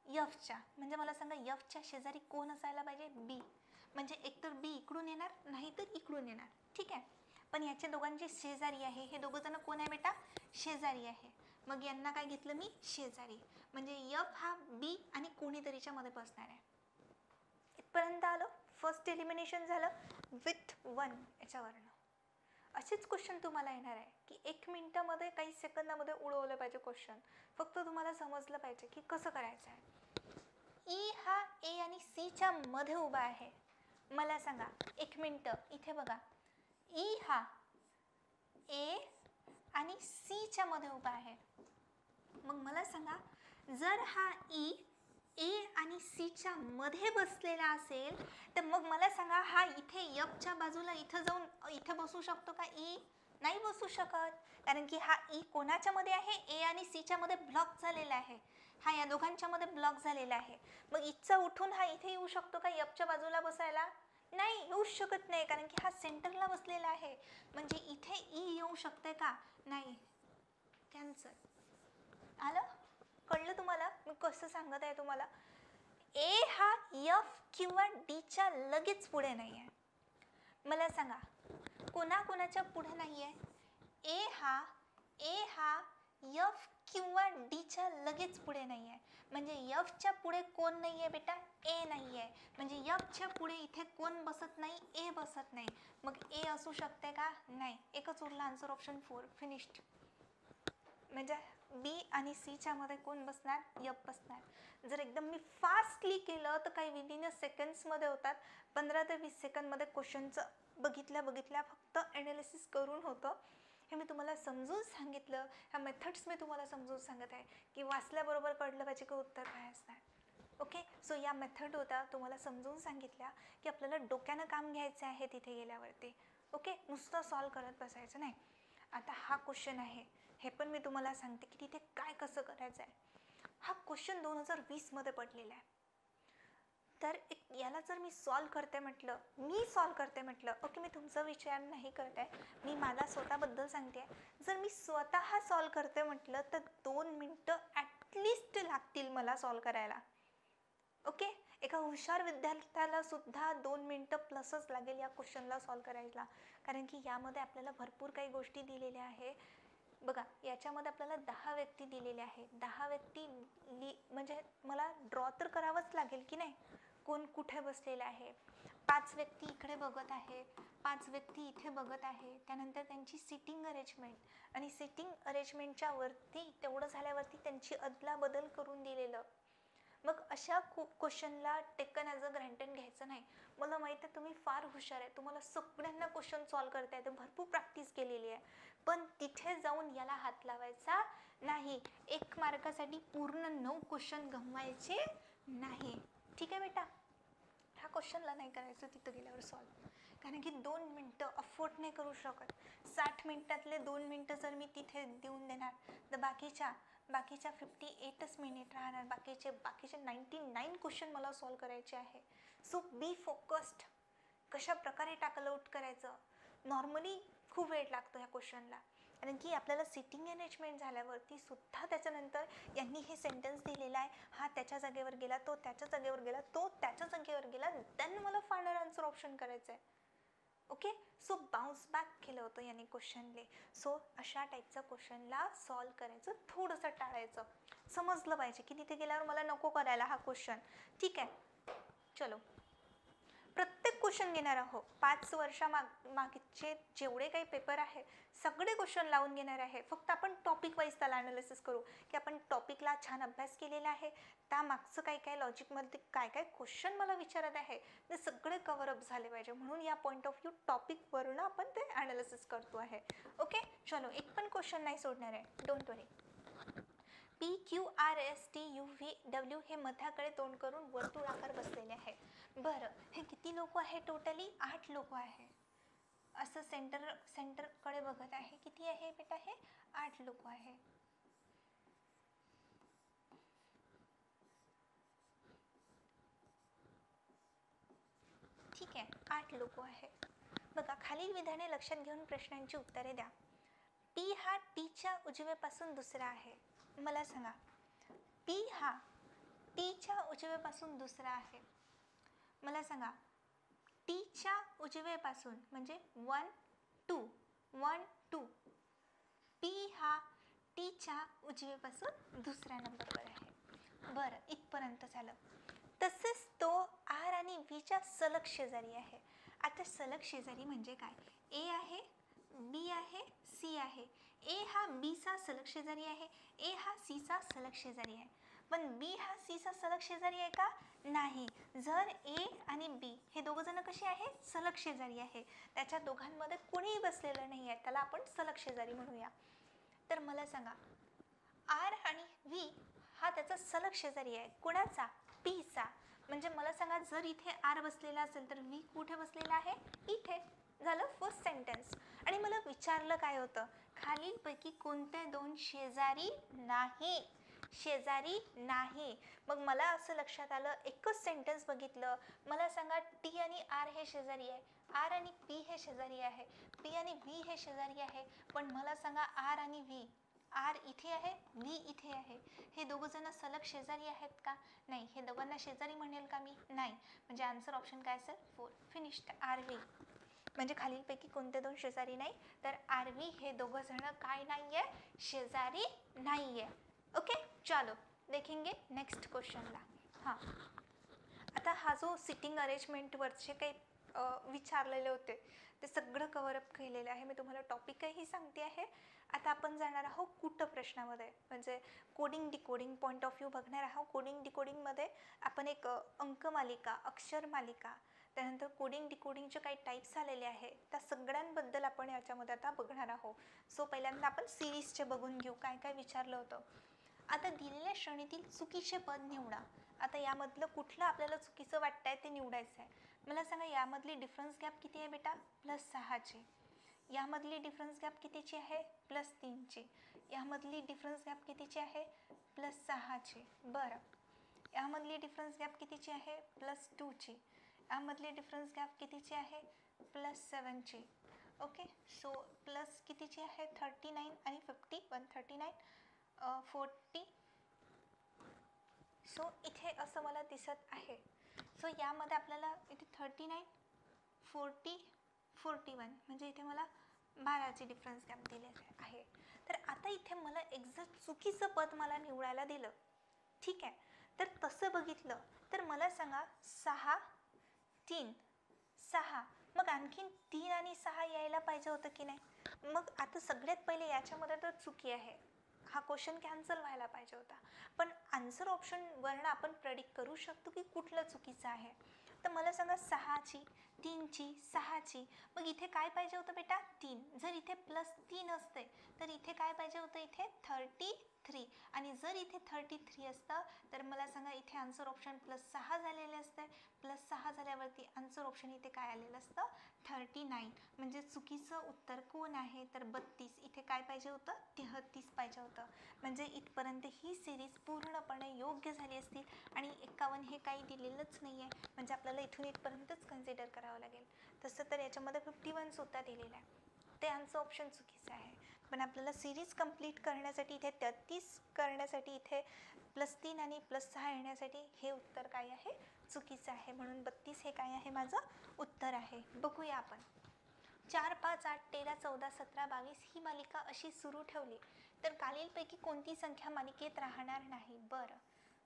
Fच्या. म्हणजे मला सांगा Fच्या शेजारी कोण असायला पाहिजे, B. म्हणजे एकतर B इकडून येणार, नाही तर इकडून येणार, ठीक आहे. पण याच्या दोघांची शेजारी आहे. हे दोघं जण कोण आहे बेटा, शेजारी आहे. मग यांना काय घेतलं मी, शेजारी. म्हणजे F हा B आणि कोणीतरीच्या मध्ये बसणार आहे. इथपर्यंत आलं. फर्स्ट एलिमिनेशन झालं विथ 1 याच्यावरनं. असेच क्वेश्चन तुम्हाला येणार आहे की 1 मिनिटामध्ये काही सेकंदामध्ये उडवलं पाहिजे क्वेश्चन. फक्त तुम्हाला समजलं पाहिजे की कसं करायचं आहे. E हा A आणि Cच्या मध्ये उभा आहे. मला सांगा 1 मिनिटं, इथे बघा, E हा A आणि Cच्या मध्ये उभा आहे. मग मला सांगा जर हा E A आणि Cच्या मध्ये बसलेला असेल तर मग मला सांगा हा इथे Fच्या बाजूला इथं जाऊन इथे बसू शकतो का, E नाही बसू शकत. कारण की हा E कोणाच्या मध्ये आहे, A आणि Cच्या मध्ये ब्लॉक झालेला आहे. हा या दोघांच्या मध्ये ब्लॉक झालेला आहे. मग इथचा उठून हा इथे येऊ शकतो का Fच्या बाजूला बसायला, नाही येऊ शकत नाही. कारण की हा सेंटरला बसलेला आहे. म्हणजे इथे E येऊ शकते का, नाही. कॅन्सल. आलं, कळलं तुम्हाला मी कसं सांगत आहे तुम्हाला. A हा F किंवा Dच्या लगेच पुढे नाही आहे. मला सांगा कोणाच्या पुढे नाही आहे, A हा F किंवा Dच्या लगेच पुढे नाही आहे. म्हणजे Fच्या पुढे कोण नाही आहे बेटा, A नाही आहे. म्हणजे Fच्या पुढे इथे कोण बसत नाही, A बसत नाही. मग A असू शकते का, नाही. एकच उरला आन्सर ऑप्शन 4, फिनिश्ड. म्हणजे B आणि Cच्या मध्ये कोण बसणार, F बसणार. जर एकदम मी फास्टली केलं तर काही विदिन सेकंड्समध्ये होतात. 15 ते 20 सेकंदमध्ये क्वेश्चनचं बघितल्या फक्त ॲनालिसिस करून होतं. हे मी तुम्हाला समजून सांगितलं. ह्या मेथड्स मी तुम्हाला समजून सांगत आहे की वाचल्याबरोबर कळलं पाहिजे की उत्तर काय असणार. ओके, सो या मेथड होत्या तुम्हाला समजून सांगितल्या की आपल्याला डोक्यानं काम घ्यायचं आहे तिथे गेल्यावरती. ओके, नुसतं सॉल्व करत बसायचं नाही. आता हा क्वेश्चन आहे, हे पण मी तुम्हाला सांगते की तिथे काय कसं करायचं आहे. हा क्वेश्चन 2020 मध्ये पडलेला आहे. तर याला जर मी सॉल्व करते म्हटलं, ओके, मी तुमचा विचार नाही करत आहे, मी मला स्वतःबद्दल सांगते. जर मी स्वतः सॉल्व करते म्हटलं तर 2 मिनटं ॲटलिस्ट लागतील मला सॉल्व करायला. ओके, एका हुशार विद्यार्थ्याला सुद्धा 2 मिनटं प्लसच लागेल या क्वेश्चनला सॉल्व करायला. कारण की यामध्ये आपल्याला भरपूर काही गोष्टी दिलेल्या आहे. बघा याच्यामध्ये आपल्याला 10 व्यक्ती दिलेले आहे. 10 व्यक्ती म्हणजे मला ड्रॉ तर करावंच लागेल की नाही, कोण कुठे बसलेलं आहे. 5 व्यक्ती इकडे बघत आहे, 5 व्यक्ती इथे बघत आहे. त्यानंतर त्यांची सिटिंग अरेंजमेंट आणि सिटिंग अरेंजमेंटच्या वरती तेवढं झाल्यावरती त्यांची अदलाबदल करून दिलेलं. मग अशा क्वेश्चनला टेकन ॲज अ ग्रँटेड घ्यायचं नाही. मला माहिती आहे तुम्ही फार हुशार आहे, तुम्हाला सगळ्यांना क्वेश्चन सॉल्व्ह करता येते, भरपूर प्रॅक्टिस केलेली आहे, पण तिथे जाऊन याला हात लावायचा नाही. 1 मार्कासाठी पूर्ण 9 क्वेश्चन गमवायचे नाही. ठीक आहे बेटा, ह्या क्वेश्चनला नाही करायचं तिथं गेल्यावर सॉल्व्ह, कारण की 2 मिनटं अफोर्ड नाही करू शकत. 60 मिनिटातले 2 मिनटं जर मी तिथे देऊन देणार तर बाकीच्या 58च मिनिट राहणार. बाकीचे 99 क्वेश्चन मला सॉल्व्ह करायचे आहे. So be focused. कशा प्रकारे टॅकल आउट करायचं, नॉर्मली खूप वेळ लागतो ह्या क्वेश्चनला, कारण की आपल्याला सिटिंग अरेंजमेंट झाल्यावरती सुद्धा त्याच्यानंतर यांनी हे सेंटेन्स दिलेला आहे, हा त्याच्या जागेवर गेला, तो त्याच्या जागेवर गेला, तो त्याच्या जागेवर गेला, देन मला फायनल आन्सर ऑप्शन करायचं आहे. ओके, सो बाउन्स बॅक केलं होतं याने क्वेश्चनले. सो अशा टाईपचा क्वेश्चनला सॉल्व्ह करायचं, थोडंसं टाळायचं. समजलं पाहिजे की तिथे गेल्यावर मला नको करायला हा क्वेश्चन. ठीक आहे, चलो प्रत्येक क्वेश्चन घेणार आहोत. 5 वर्षामागचे जेवढे काही पेपर आहे सगळे क्वेश्चन लावून घेणार आहे. फक्त आपण टॉपिक वाईज त्याला ॲनालिसिस करू की आपण टॉपिकला छान अभ्यास केलेला आहे, त्यामागचं काय काय लॉजिकमध्ये काय काय क्वेश्चन मला विचारत आहे ते सगळे कव्हरअप झाले पाहिजे. म्हणून या पॉईंट ऑफ व्ह्यू टॉपिकवरून आपण ते ॲनालिसिस करतो आहे. ओके, चलो एक पण क्वेश्चन नाही सोडणार आहे, डोंट वरी. PQRSTUVW हे मध्याकडे तोंड करून वर्तुळाकार बसलेले आहे. बरं, हे किती लोक आहे टोटली? 8 लोक आहे. असं सेंटरकडे बघत आहे. किती आहे बेटा? हे 8 लोक आहे. ठीक आहे, 8 लोक आहे. बघा, खालील विधाने लक्षात घेऊन प्रश्नांची उत्तरे द्या. P हा Tच्या उजव्यापासून दुसरा आहे. मला सांगा, P हा Tच्या उजव्यापासून दुसरा आहे. मला सांगा, Tच्या उजव्यापासून म्हणजे 1 2 P हा Tच्या उजव्यापासून दुसऱ्या नंबरवर आहे. बरं, इथपर्यंत झालं. तसेच तो R आणि Vच्या सलग शेजारी आहे. आता सलग शेजारी म्हणजे काय? A आहे, B आहे, C आहे. A हा B चा सलग शेजारी आहे, A हा C चा सलग शेजारी आहे. पण B हा C चा सलग शेजारी आहे का? नाही. जर A आणि B हे दोघं जण कसे आहे? सलग शेजारी आहे. त्याच्या दोघांमध्ये कोणीही बसलेलं नाही आहे, त्याला आपण सलग शेजारी म्हणूया. तर मला सांगा, R आणि V हा त्याचा सलग शेजारी आहे. कोणाचा? P चा. म्हणजे मला सांगा, जर इथे R बसलेला असेल तर V कुठे बसलेला आहे? इथे. झालं फर्स्ट सेंटेन्स. आणि मला विचारलं काय होतं? खालीलपैकी कोणते 2 शेजारी नाही? शेजारी नाही. मग मला असं लक्षात आलं, एकच सेंटेन्स बघितलं, मला सांगा T आणि R हे शेजारी आहे, R आणि P हे शेजारी आहे, P आणि V हे शेजारी आहे. पण मला सांगा, R आणि V, R इथे आहे, V इथे आहे, हे दोघं जण सलग शेजारी आहेत का? नाही. हे दोघांना शेजारी म्हणेल का मी? नाही. म्हणजे आन्सर ऑप्शन काय असेल? 4. फिनिश्ड. RV. म्हणजे खालीलपैकी कोणते 2 शेजारी नाही? तर RV हे दोघं जण काय नाहीये? शेजारी नाहीये. ओके, चलो देखेंगे नेक्स्ट क्वेश्चनला. हां, आता हा जो सिटिंग अरेंजमेंटवरचे काही विचारलेले होते ते सगळं कव्हरअप केलेलं आहे. मी तुम्हाला टॉपिकही सांगते आहे. आता आपण जाणार आहोत कुठ प्रश्नामध्ये, म्हणजे coding decoding point of view बघणार आहोत. कोडिंग डिकोडिंगमध्ये आपण एक अंकमालिका, अक्षरमालिका, त्यानंतर कोडिंग डिकोडिंगचे काही टाईप्स आलेले आहे, त्या सगळ्यांबद्दल आपण याच्यामध्ये आता बघणार आहोत. सो पहिल्यांदा आपण सिरीजचे बघून घेऊ काय काय विचारलं होतं. आता दिलेल्या श्रेणीतील चुकीचे पद निवडा. आता यामधलं कुठलं आपल्याला चुकीचं वाटतंय ते निवडायचं आहे. मला सांगा, यामधली डिफरन्स गॅप किती आहे बेटा? +6ची. यामधली डिफरन्स गॅप कितीची आहे? +3ची. यामधली डिफरन्स गॅप कितीची आहे? +6ची. बरं, यामधली डिफरन्स गॅप कितीची आहे? +2ची. यामधली डिफरन्स गॅप कितीची आहे? +7ची. ओके, सो प्लस कितीची आहे? 39 आणि 50. 139 40. सो इथे असं मला दिसत आहे. सो यामध्ये आपल्याला इथे 39 40 41 म्हणजे इथे मला 12ची डिफरन्स गॅप दिलेली आहे. तर आता इथे मला एक्झॅक्ट चुकीचं पद मला निवडायला दिलं, ठीक आहे. तर तसं बघितलं तर मला सांगा 6 3 6, मग आणखीन 3 आणि 6 यायला पाहिजे होतं की नाही. मग आता सगळ्यात पहिले याच्यामध्ये तर चुकी आहे, हा क्वेश्चन कॅन्सल व्हायला पाहिजे होता. पण आन्सर ऑप्शनवरनं आपण प्रेडिक्ट करू शकतो की कुठलं चुकीचं आहे. तर मला सांगा 6ची 3ची 6ची, मग इथे काय पाहिजे होतं बेटा 3. जर इथे +3 असते तर इथे काय पाहिजे होतं, इथे 33. आणि जर इथे 33 असतं तर मला सांगा इथे आन्सर ऑप्शन +6 झालेले असते. +6 झाल्यावरती आन्सर ऑप्शन इथे काय आलेलं असतं, 39. म्हणजे चुकीचं उत्तर कोण आहे तर 32. इथे काय पाहिजे होतं, 33 पाहिजे होतं. म्हणजे इथपर्यंत ही सिरीज पूर्णपणे योग्य झाली असती आणि 51 हे काही दिलेलंच नाही आहे, म्हणजे आपल्याला इथून इथपर्यंतच कन्सिडर करावं लागेल. तसं तर याच्यामध्ये 51 सुद्धा दिलेलं आहे, ते आन्सर ऑप्शन चुकीचं आहे. पण आपल्याला सिरीज कंप्लीट करण्यासाठी इथे 33 करण्यासाठी इथे +3 आणि +6 येण्यासाठी हे उत्तर काय आहे, चुकीचं आहे. म्हणून 32 हे काय आहे, माझं उत्तर आहे. बघूया आपण. 4 5 8 13 14 17 22 ही मालिका अशी सुरू ठेवली तर खालीलपैकी कोणती संख्या मालिकेत राहणार नाही. बरं,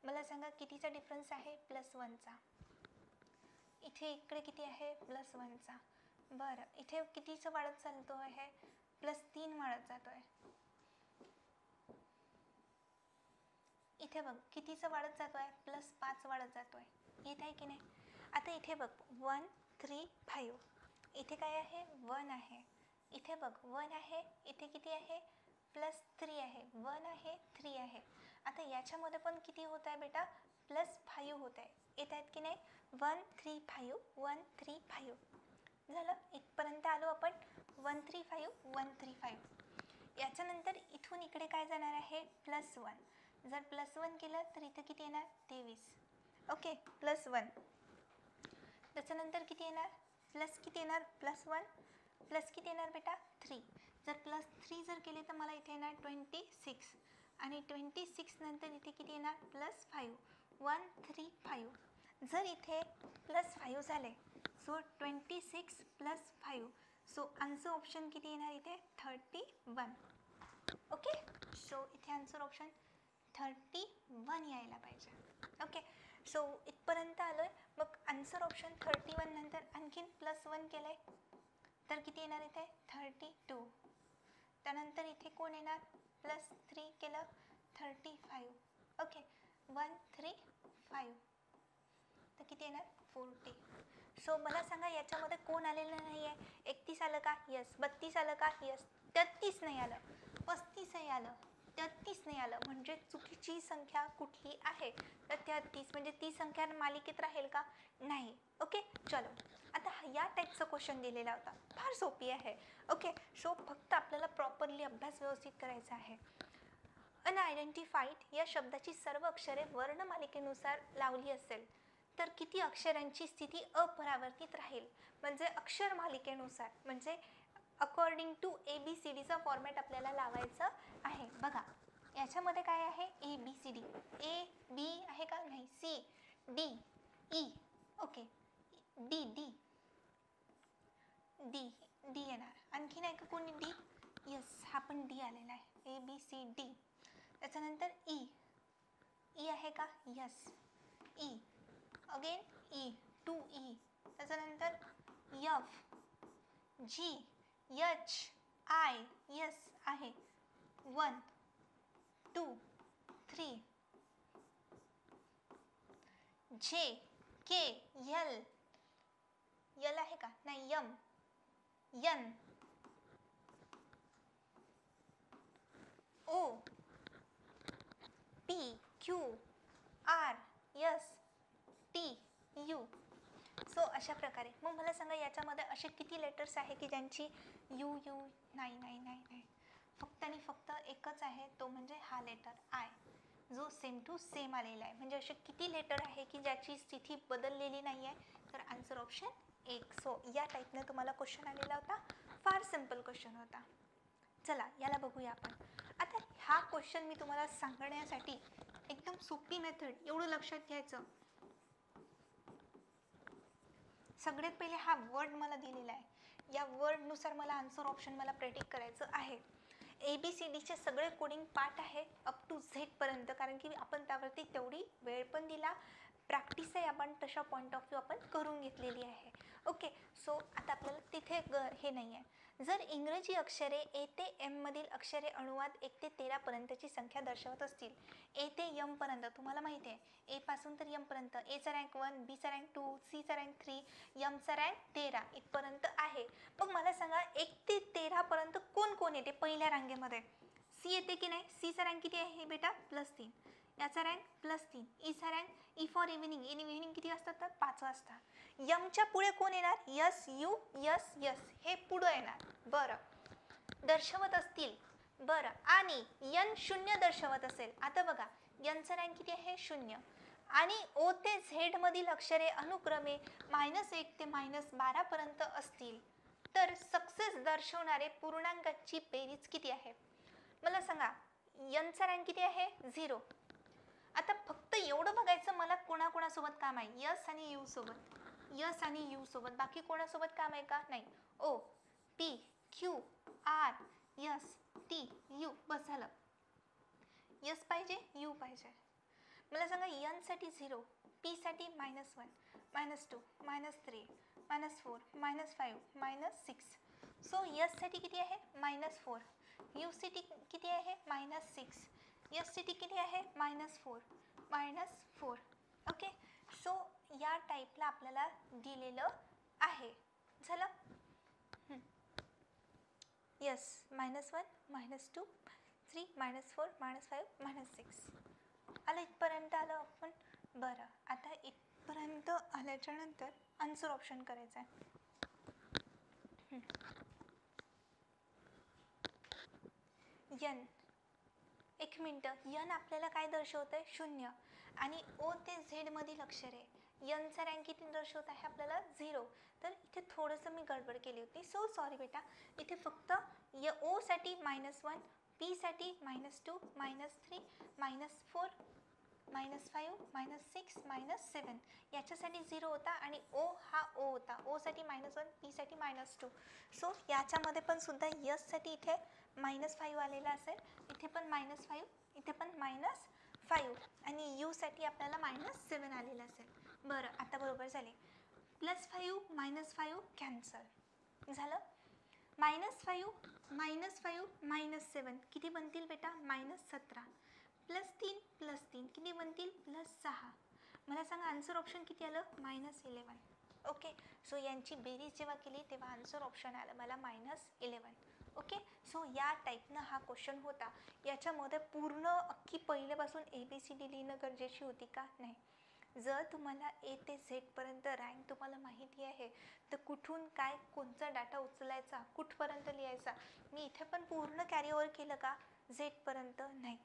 मला सांगा कितीचा डिफरन्स आहे, +1चा. इथे इकडे किती आहे, +1चा. बरं, इथे कितीचं वाढत चालतो आहे, +3 वाढत जातोय. इथे बघ कितीचं वाढत जातोय, +5 वाढत जातोय. येत आहे की नाही. आता इथे बघ 1 3 5, इथे काय आहे, 1 आहे. इथे बघ 1 आहे, इथे किती आहे, +3 आहे. 1 आहे 3 आहे. आता याच्यामध्ये पण किती होत आहे बेटा, +5 होत आहे. येत आहेत की नाही. 1 3 5 1 3 5 झालं. इथपर्यंत आलो आपण. 1 3 5 1 3 5. याच्यानंतर इथून इकडे काय जाणार आहे, +1. जर +1 केलं तर इथं किती येणार, 23. ओके, +1. त्याच्यानंतर किती येणार, प्लस किती येणार, +1 प्लस किती येणार बेटा, 3. जर +3 जर केले तर मला इथे येणार 26. आणि 26 नंतर इथे किती येणार, +5. 1 3 5. जर इथे +5 झाले सो 26 + 5, सो आन्सर ऑप्शन किती येणार इथे, 31. ओके, सो इथे आन्सर ऑप्शन 31 यायला पाहिजे. ओके, सो इथपर्यंत आलो आहे. मग आन्सर ऑप्शन 31 नंतर आणखीन +1 केलं आहे तर किती येणार इथे, 32. त्यानंतर इथे कोण येणार, +3 केलं 35. ओके, 1 3 5 तर किती येणार, 40. सो मला सांगा याच्यामध्ये कोण आलेलं नाही आहे, 31 आलं का, यस. 32 आलं का, यस. 33 नाही आलं, 35 नाही आलं, 33 नाही आलं. म्हणजे चुकीची संख्या कुठली आहे तर 33. म्हणजे ती संख्या मालिकेत राहील का, नाही. ओके, चलो. आता या टाईपचा क्वेश्चन दिलेला होता, फार सोपी आहे. ओके, सो फक्त आपल्याला प्रॉपरली अभ्यास व्यवस्थित करायचा आहे. अनआयडेंटिफाईड या शब्दाची सर्व अक्षरे वर्णमालिकेनुसार लावली असेल तर किती अक्षरांची स्थिती अपरावर्तित राहील. म्हणजे अक्षर मालिकेनुसार, म्हणजे अकॉर्डिंग टू ABCDचा फॉर्मॅट आपल्याला लावायचं आहे. बघा याच्यामध्ये काय आहे, ABCD, A B आहे का, नाही, C D E. Okay, D D D D येणार. आणखी नाही का कोणी D, यस, हा पण D आलेला आहे, ABCD. त्याच्यानंतर E E आहे का, yes, E. Again E, 2E. त्याच्यानंतर F G H I, yes आहे, 1 2 3. J K L L आहे का, नाही, M N O P Q R S T U. So अशा प्रकारे. मग मला सांगा याच्यामध्ये असे किती लेटर्स आहे की ज्यांची यू नाही नाही नाही नाही, फक्त आणि फक्त एकच आहे, तो म्हणजे हा लेटर आय, जो सेम टू सेम आलेला आहे. म्हणजे असे किती लेटर आहे की ज्याची स्थिती बदललेली नाही आहे, तर आन्सर ऑप्शन 1. सो या टाईपनं तुम्हाला क्वेश्चन आलेला होता, फार सिम्पल क्वेश्चन होता. चला याला बघूया आपण. आता हा क्वेश्चन मी तुम्हाला सांगण्यासाठी एकदम सोपी मेथड, एवढं लक्षात घ्यायचं. सगळ्यात पहिले हा वर्ड मला दिलेला आहे, या वर्डनुसार मला आन्सर ऑप्शन मला प्रेडिक्ट करायचं आहे. ABCDचे सगळे कोडिंग पार्ट आहे अप टू झेडपर्यंत, कारण की आपण त्यावरती तेवढी वेळ पण दिला, प्रॅक्टिसही आपण तशा पॉईंट ऑफ व्ह्यू आपण करून घेतलेली आहे. ओके, सो आता आपल्याला तिथे हे नाही आहे. जर इंग्रजी अक्षरे ए ते एममधील अक्षरे अनुवाद 1 ते 13 पर्यंतची संख्या दर्शवत असतील, ए ते एम पर्यंत तुम्हाला माहिती आहे, ए पासून तर एम पर्यंत, एचा रँक 1, बीचा रँक 2, सीचा रँक 3, एमचा रँक 13 इथपर्यंत आहे. मग मला सांगा 1 ते 13 पर्यंत कोण कोण येते पहिल्या रांगेमध्ये? सी येते की नाही? सीचा रँक किती आहे बेटा? +3. याचा rank +3. Icha rank, E for evening, evening किती वाजता? तर 5 वाजता. यमच्या पुढे कोण येणार? यस, यू, यस, यस हे पुढं येणार. बरं, दर्शवत असतील. बरं, आणि यन 0 दर्शवत असेल. आता बघा, यनचा रँक किती आहे? 0. आणि ओ ते झेड मधील अक्षरे अनुक्रमे -1 ते -12 पर्यंत असतील, तर सक्सेस दर्शवणारे पूर्णांकाची बेरीज किती आहे? मला सांगा, यनचा रँक किती आहे? 0. आता फक्त एवढं बघायचं मला कोणाकोणासोबत काम आहे. यस आणि यू सोबत, यस आणि यू सोबत, बाकी कोणासोबत काम आहे का? नाही. O, P, Q, R, S, T, U, बस झालं. यस पाहिजे, यू पाहिजे. मला सांगा, यन साठी 0, पी साठी -1, -2, -3, -4, -5, -6. सो यस साठी किती आहे? -4. यू साठी किती आहे? -6. यस साठी किती आहे? -4, -4. ओके, सो या टाईपला आपल्याला दिलेलं आहे. झालं? यस, -1, -2, 3, -4, -5, -6. आलं इथपर्यंत आलं आपण. बरं, आता इथपर्यंत आल्याच्या नंतर आन्सर ऑप्शन करायचं आहे. यन, एक मिनटं, यन आपल्याला काय दर्शवत आहे? 0. आणि ओ ते झेड मधील अक्षरे, यनचा रँक किती दर्शवत आहे आपल्याला? 0. तर इथे थोडंसं मी गडबड केली होती, सो सॉरी बेटा. इथे फक्त ओ साठी -1, पी साठी -2, -3, -4, -5, -6, -7 याच्यासाठी 0 होता, आणि ओ हा ओ होता. ओ साठी -1, पी साठी -2. सो याच्यामध्ये पण सुद्धा यस साठी इथे -5 आलेला असेल, इथे पण -5, इथे पण -5, आणि यू साठी आपल्याला -7 आलेलं असेल. बरं, आता बरोबर झाले. +5 -5 कॅन्सल झालं. -5 -5 किती बनतील बेटा? -17. +3 +3 किती बनतील? +6. मला सांगा, आन्सर ऑप्शन किती आलं? -11. ओके, सो यांची बेरीज जेव्हा केली तेव्हा आन्सर ऑप्शन आलं मला -11. ओके, सो या टाईपनं हा क्वेश्चन होता. याच्यामध्ये पूर्ण अख्खी पहिल्यापासून ABCD लिहिणं गरजेची होती का? नाही. जर तुम्हाला ए ते झेडपर्यंत रँक तुम्हाला माहिती आहे, तर कुठून काय कोणता डाटा उचलायचा, कुठपर्यंत लिहायचा. मी इथे पण पूर्ण कॅरी ओव्हर केलं का झेडपर्यंत? नाही.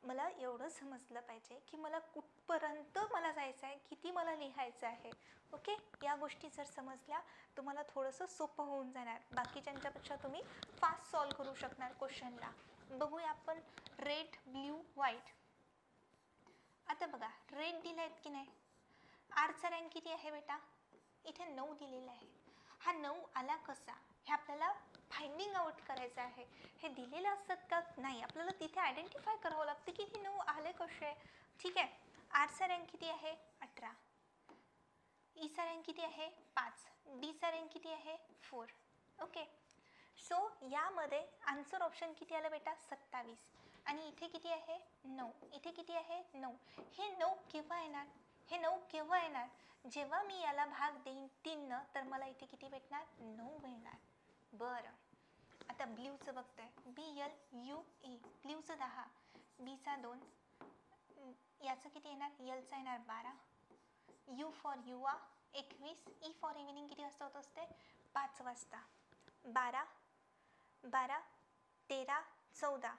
मला एवढं समजलं पाहिजे की मला कुठपर्यंत मला जायचं आहे, किती मला लिहायचं आहे. ओके, या गोष्टी जर समजल्या तुम्हाला थोडंसं सोपं होऊन जाणार. बाकीच्यांच्यापेक्षा तुम्ही फास्ट सॉल्व करू शकणार क्वेश्चनला. बघूया आपण रेड, ब्ल्यू, व्हाईट. आता बघा, रेड दिले आहेत की नाही? आरचा रँक किती आहे बेटा? इथे 9 दिलेला आहे. हा 9 आला कसा हे आपल्याला फाइंडिंग आउट करायचं आहे. हे दिलेलं असतात का? नाही, आपल्याला तिथे आयडेंटिफाय करावं लागतं की हे 9 आले कसे. ठीक आहे, आरचा रँक किती आहे? 18. ईचा रँक किती आहे? 5. डीचा रँक किती आहे? 4. ओके, सो यामध्ये आन्सर ऑप्शन किती आलं बेटा? 27. आणि इथे किती आहे? 9. इथे किती आहे? 9. हे 9 केव्हा येणार? हे 9 केव्हा येणार? जेव्हा मी याला भाग देईन 3 तर मला इथे किती भेटणार? 9 मिळणार. बरं, आता ब्ल्यूचं बघतोय. BLUE, ब्ल्यूचं 10, बीचा 2, याचं किती येणार? यलचा येणार 12, यू फॉर युवा 21, ई फॉर इव्हिनिंग किती वाजता होत असते? 5 वाजता. 12 12 13 14,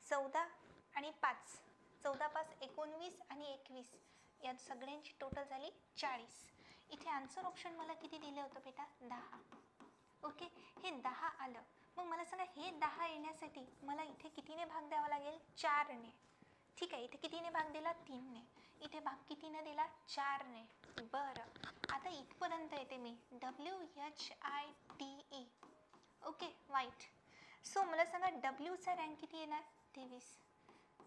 14 आणि 5, 14 5 19 आणि 21, या सगळ्यांची टोटल झाली 40. इथे आन्सर ऑप्शन मला किती दिलं होतं बेटा? 10. ओके, हे 10 आलं. मग मला सांगा, हे 10 येण्यासाठी मला इथे कितीने भाग द्यावा लागेल? 4ने. ठीक आहे, इथे कितीने भाग दिला? 3ने. इथे भाग कितीने दिला? 4ने. बरं, आता इथपर्यंत येते मी. WHITE. Okay, white. सो मला सांगा डब्ल्यूचा रँक किती येणार 23,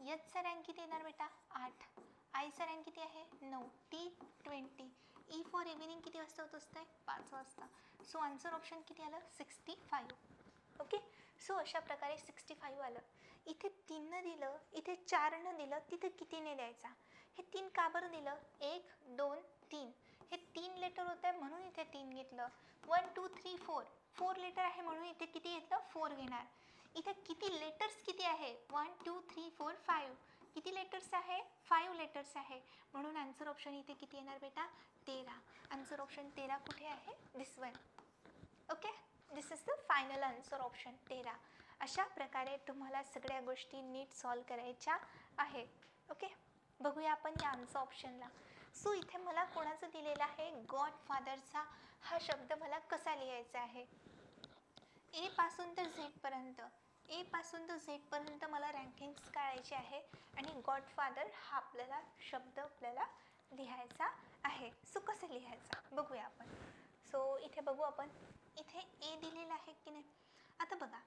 एचचा रँक किती येणार बेटा 8, आयचा रँक किती आहे 9, टी 20, ई फॉर इव्हिनिंग किती वाजता होत असते 5 वाजता. सो आन्सर ऑप्शन किती आलं 65. ओके. सो अशा प्रकारे 65 आलं. इथे 3 दिलं, इथे 4 दिलं, तिथे कितीने द्यायचा. हे 3 का बरं दिलं 1 2 3, हे 3 लेटर होत आहे म्हणून इथे 3 घेतलं. 1 2 3 4 लेटर आहे म्हणून इथे किती घेतलं 4 घेणार. इथे किती लेटर्स किती आहे 1 2 3 4 5, किती लेटर्स आहे 5 लेटर्स आहे म्हणून आन्सर ऑप्शन इथे किती येणार बेटा 13. आन्सर ऑप्शन 13 कुठे आहे this one. Okay, this is the final answer option 13. अशा प्रकारे तुम्हाला सगळ्या गोष्टी नीट सॉल्व करायच्या आहे. ओके, बघूया आपण या आन्सर ऑप्शनला. सो इथे मला कोणाचं दिलेलं आहे गॉडफादरचा हा शब्द मला कसा लिहायचा आहे. ए पासून तर झेडपर्यंत, ए पासून तर झेडपर्यंत मला रँकिंग्स काढायची आहे आणि गॉडफादर हा आपल्याला शब्द आपल्याला लिहायचा आहे. सो कसं लिहायचा बघूया आपण. सो इथे बघू आपण, इथे ए दिलेला आहे की नाही. आता बघा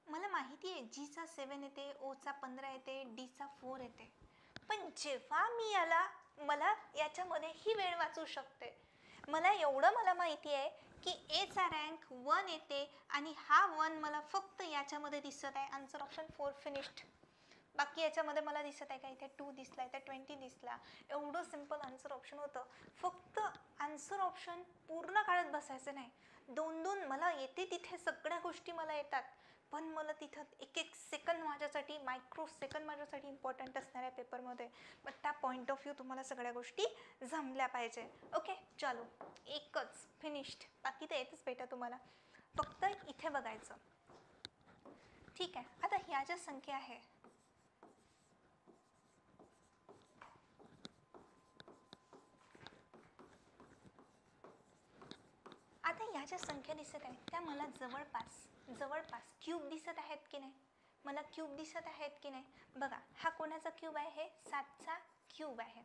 मला माहिती आहे जीचा 7 येते, ओचा 15 येते, डीचा 4 येते, पण जेव्हा मी मला याच्यामध्ये ही वेळ वाचू शकते. मला माहिती आहे की एचा रँक 1 येते आणि हा 1 मला फक्त याच्यामध्ये दिसत आहे. Answer option 4 finished. बाकी याच्यामध्ये मला दिसत आहे का इथे 2 दिसला, इथे 20 दिसला. एवढं सिम्पल आन्सर ऑप्शन होतं. फक्त आन्सर ऑप्शन पूर्ण काढत बसायचं नाही. 2 मला येते तिथे सगळ्या गोष्टी मला येतात, पण मला तिथं एक सेकंद माझ्यासाठी, मायक्रो सेकंद माझ्यासाठी इम्पॉर्टंट असणार आहे पेपरमध्ये. पण त्या पॉईंट ऑफ व्ह्यू तुम्हाला सगळ्या गोष्टी जमल्या पाहिजे. ओके चालू, एकच फिनिश्ड. बाकी तर येतच बेटा तुम्हाला, फक्त इथे बघायचं. ठीक आहे. आता ह्या ज्या संख्या आहे आता ह्या ज्या संख्या दिसत आहेत त्या मला जवळपास क्यूब दिसत आहेत की नाही. मला क्यूब दिसत आहेत की नाही. बघा हा कोणाचा क्यूब आहे, हे 7चा क्यूब आहे.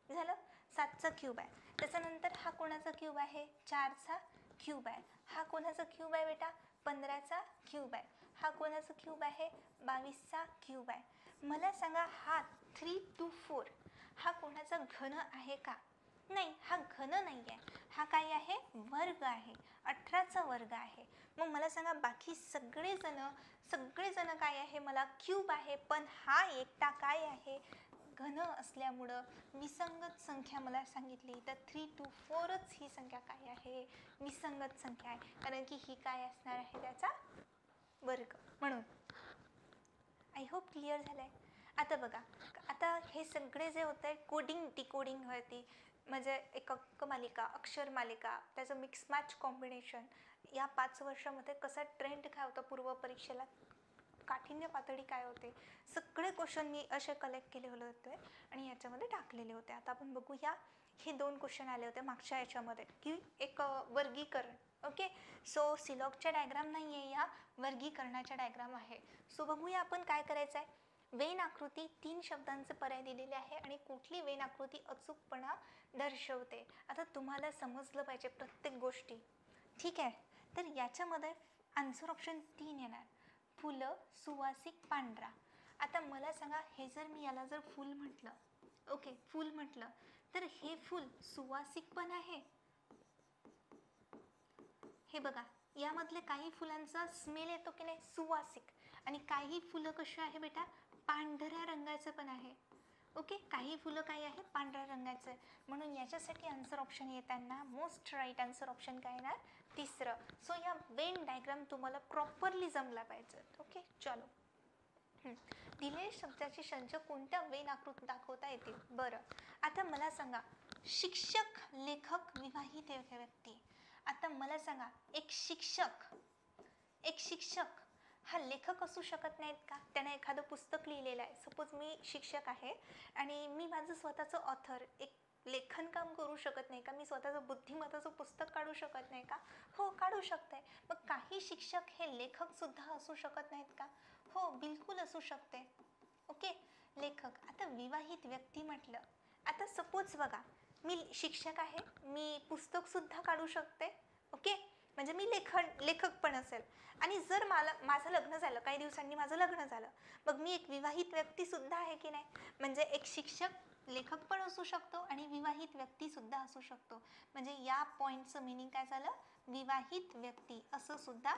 झालं, 7चा क्यूब आहे. त्याच्यानंतर हा कोणाचा क्यूब आहे 4चा क्यूब आहे. हा कोणाचा क्यूब आहे बेटा 15चा क्यूब आहे. हा कोणाचा क्यूब आहे 22चा क्यूब आहे. मला सांगा हा 3 to 4 हा कोणाचा घन आहे का. नाही, हा घन नाही आहे. हा काय आहे वर्ग आहे, 18चा वर्ग आहे. मग मला सांगा बाकी सगळेजण काय आहे मला क्यूब आहे, पण हा एकटा काय आहे घन असल्यामुळं विसंगत संख्या मला सांगितली. तर 3 to 4च ही संख्या काय आहे विसंगत संख्या आहे, कारण की ही काय असणार आहे त्याचा वर्ग. म्हणून आय होप क्लिअर झालं आहे. आता बघा, आता हे सगळे जे होतं आहे कोडिंग डिकोडिंग वरती, म्हणजे एक अंक मालिका, अक्षर मालिका, त्याचं मिक्स मॅच कॉम्बिनेशन, या 5 वर्षामध्ये कसा ट्रेंड काय होता पूर्व परीक्षेला, काठिण्य पातळी काय होते, सगळे क्वेश्चन मी असे कलेक्ट केले होते आणि याच्यामध्ये टाकलेले होते. आता आपण बघूया, हे 2 क्वेश्चन आले होते मागच्या याच्यामध्ये की एक वर्गीकरण. ओके, सो सिलॉगच्या डायग्राम नाही आहे, या वर्गीकरणाच्या डायग्राम आहे. सो बघूया आपण काय करायचं आहे. वेन आकृती 3 शब्दांचे पर्याय दिलेले आहे आणि कुठली वेन आकृती अचूकपणा दर्शवते. आता तुम्हाला समजलं पाहिजे प्रत्येक गोष्टी. ठीक आहे, तर याच्यामध्ये आन्सर ऑप्शन 3 येणार, फुलं सुवासिक पांढरा. आता मला सांगा, हे जर मी याला जर फूल म्हटलं, ओके फूल म्हटलं, तर हे फूल सुवासिक पण आहे. हे बघा, यामधले काही फुलांचा स्मेल येतो की नाही सुवासिक, आणि काही फुलं कशी आहे बेटा पांढऱ्या रंगाचं पण आहे. ओके, काही फुलं काय आहे पांढऱ्या रंगाचं आहे. म्हणून याच्यासाठी आन्सर ऑप्शन येताना मोस्ट राईट आन्सर ऑप्शन काय येणार 3रं. सो या वेन डायग्राम तुम्हाला प्रॉपरली जमला पाहिजे. ओके चलो, दिलेल्या शब्दाचे संच कोणत्या वेन आकृती दाखवता येतील. बरं, आता मला सांगा शिक्षक, लेखक, विवाहित व्यक्ती. आता मला सांगा एक शिक्षक हा लेखक असू शकत नाहीत का. त्याने एखादं पुस्तक लिहिलेलं आहे. सपोज मी शिक्षक आहे आणि मी माझं स्वतःचं ऑथर एक लेखन काम करू शकत नाही का. मी स्वतःचं बुद्धिमत्ताचं पुस्तक काढू शकत नाही का. हो काढू शकते. मग काही शिक्षक हे लेखक सुद्धा असू शकत नाहीत का. हो बिलकुल असू शकते. ओके, लेखक. आता विवाहित व्यक्ती म्हटलं, आता सपोज बघा मी शिक्षक आहे, मी पुस्तक सुद्धा काढू शकते. ओके, म्हणजे मी लेखक पण असेल. आणि जर माझं लग्न झालं, काही दिवसांनी माझं लग्न झालं, मग मी एक विवाहित व्यक्ती सुद्धा आहे की नाही. म्हणजे एक शिक्षक लेखक पण असू शकतो आणि विवाहित व्यक्ती सुद्धा असू शकतो. म्हणजे या पॉइंटचं मिनिंग काय झालं, विवाहित व्यक्ती असं सुद्धा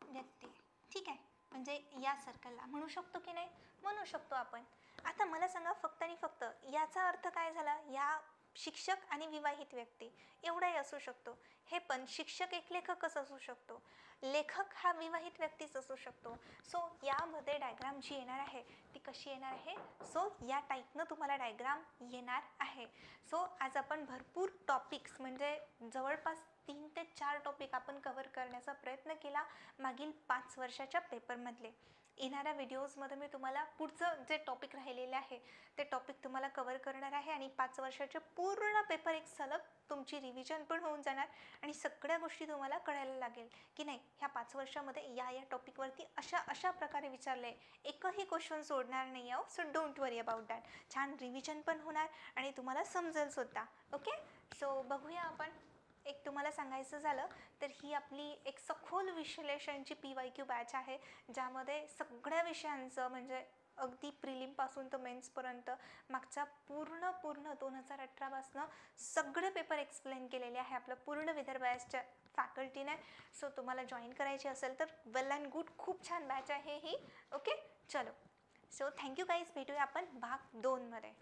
व्यक्ती. ठीक आहे. म्हणजे या सर्कलला म्हणू शकतो की नाही, म्हणू शकतो आपण. आता मला सांगा फक्त आणि फक्त याचा अर्थ काय झाला, या शिक्षक आणि विवाहित व्यक्ती एवढाही असू शकतो. हे पण शिक्षक एक लेखकच असू शकतो, लेखक हा विवाहित व्यक्तीच असू शकतो. सो यामध्ये डायग्राम जी येणार आहे ती कशी येणार आहे, सो या टाईपनं तुम्हाला डायग्राम येणार आहे. सो आज आपण भरपूर टॉपिक्स म्हणजे जवळपास 3 ते 4 टॉपिक आपण कव्हर करण्याचा प्रयत्न केला मागील 5 वर्षाच्या पेपरमधले. येणाऱ्या व्हिडिओजमध्ये मी तुम्हाला पुढचं जे टॉपिक राहिलेले आहे ते टॉपिक तुम्हाला कव्हर करणार आहे आणि 5 वर्षाचे पूर्ण पेपर एक सलग तुमची रिव्हिजन पण होऊन जाणार आणि सगळ्या गोष्टी तुम्हाला कळायला लागेल की नाही ह्या 5 वर्षामध्ये या टॉपिकवरती अशा प्रकारे विचारलं आहे, एकही क्वेश्चन सोडणार नाही आहो. So don't worry about that. छान रिव्हिजन पण होणार आणि तुम्हाला समजेल सुद्धा. ओके. सो बघूया आपण. एक तुम्हाला सांगायचं झालं तर ही आपली एक सखोल विश्लेषणची PYQ बॅच आहे, ज्यामध्ये सगळ्या विषयांचं म्हणजे अगदी प्रिलिमपासून तर मेन्सपर्यंत मागच्या पूर्ण 2018 पासनं सगळे पेपर एक्सप्लेन केलेले आहे आपलं पूर्ण विदर्भ बॅचच्या फॅकल्टीने. सो तुम्हाला जॉईन करायची असेल तर वेल अँड गुड, खूप छान बॅच आहे ही. ओके, चलो. So thank you guys. भेटूया आपण भाग 2 मध्ये.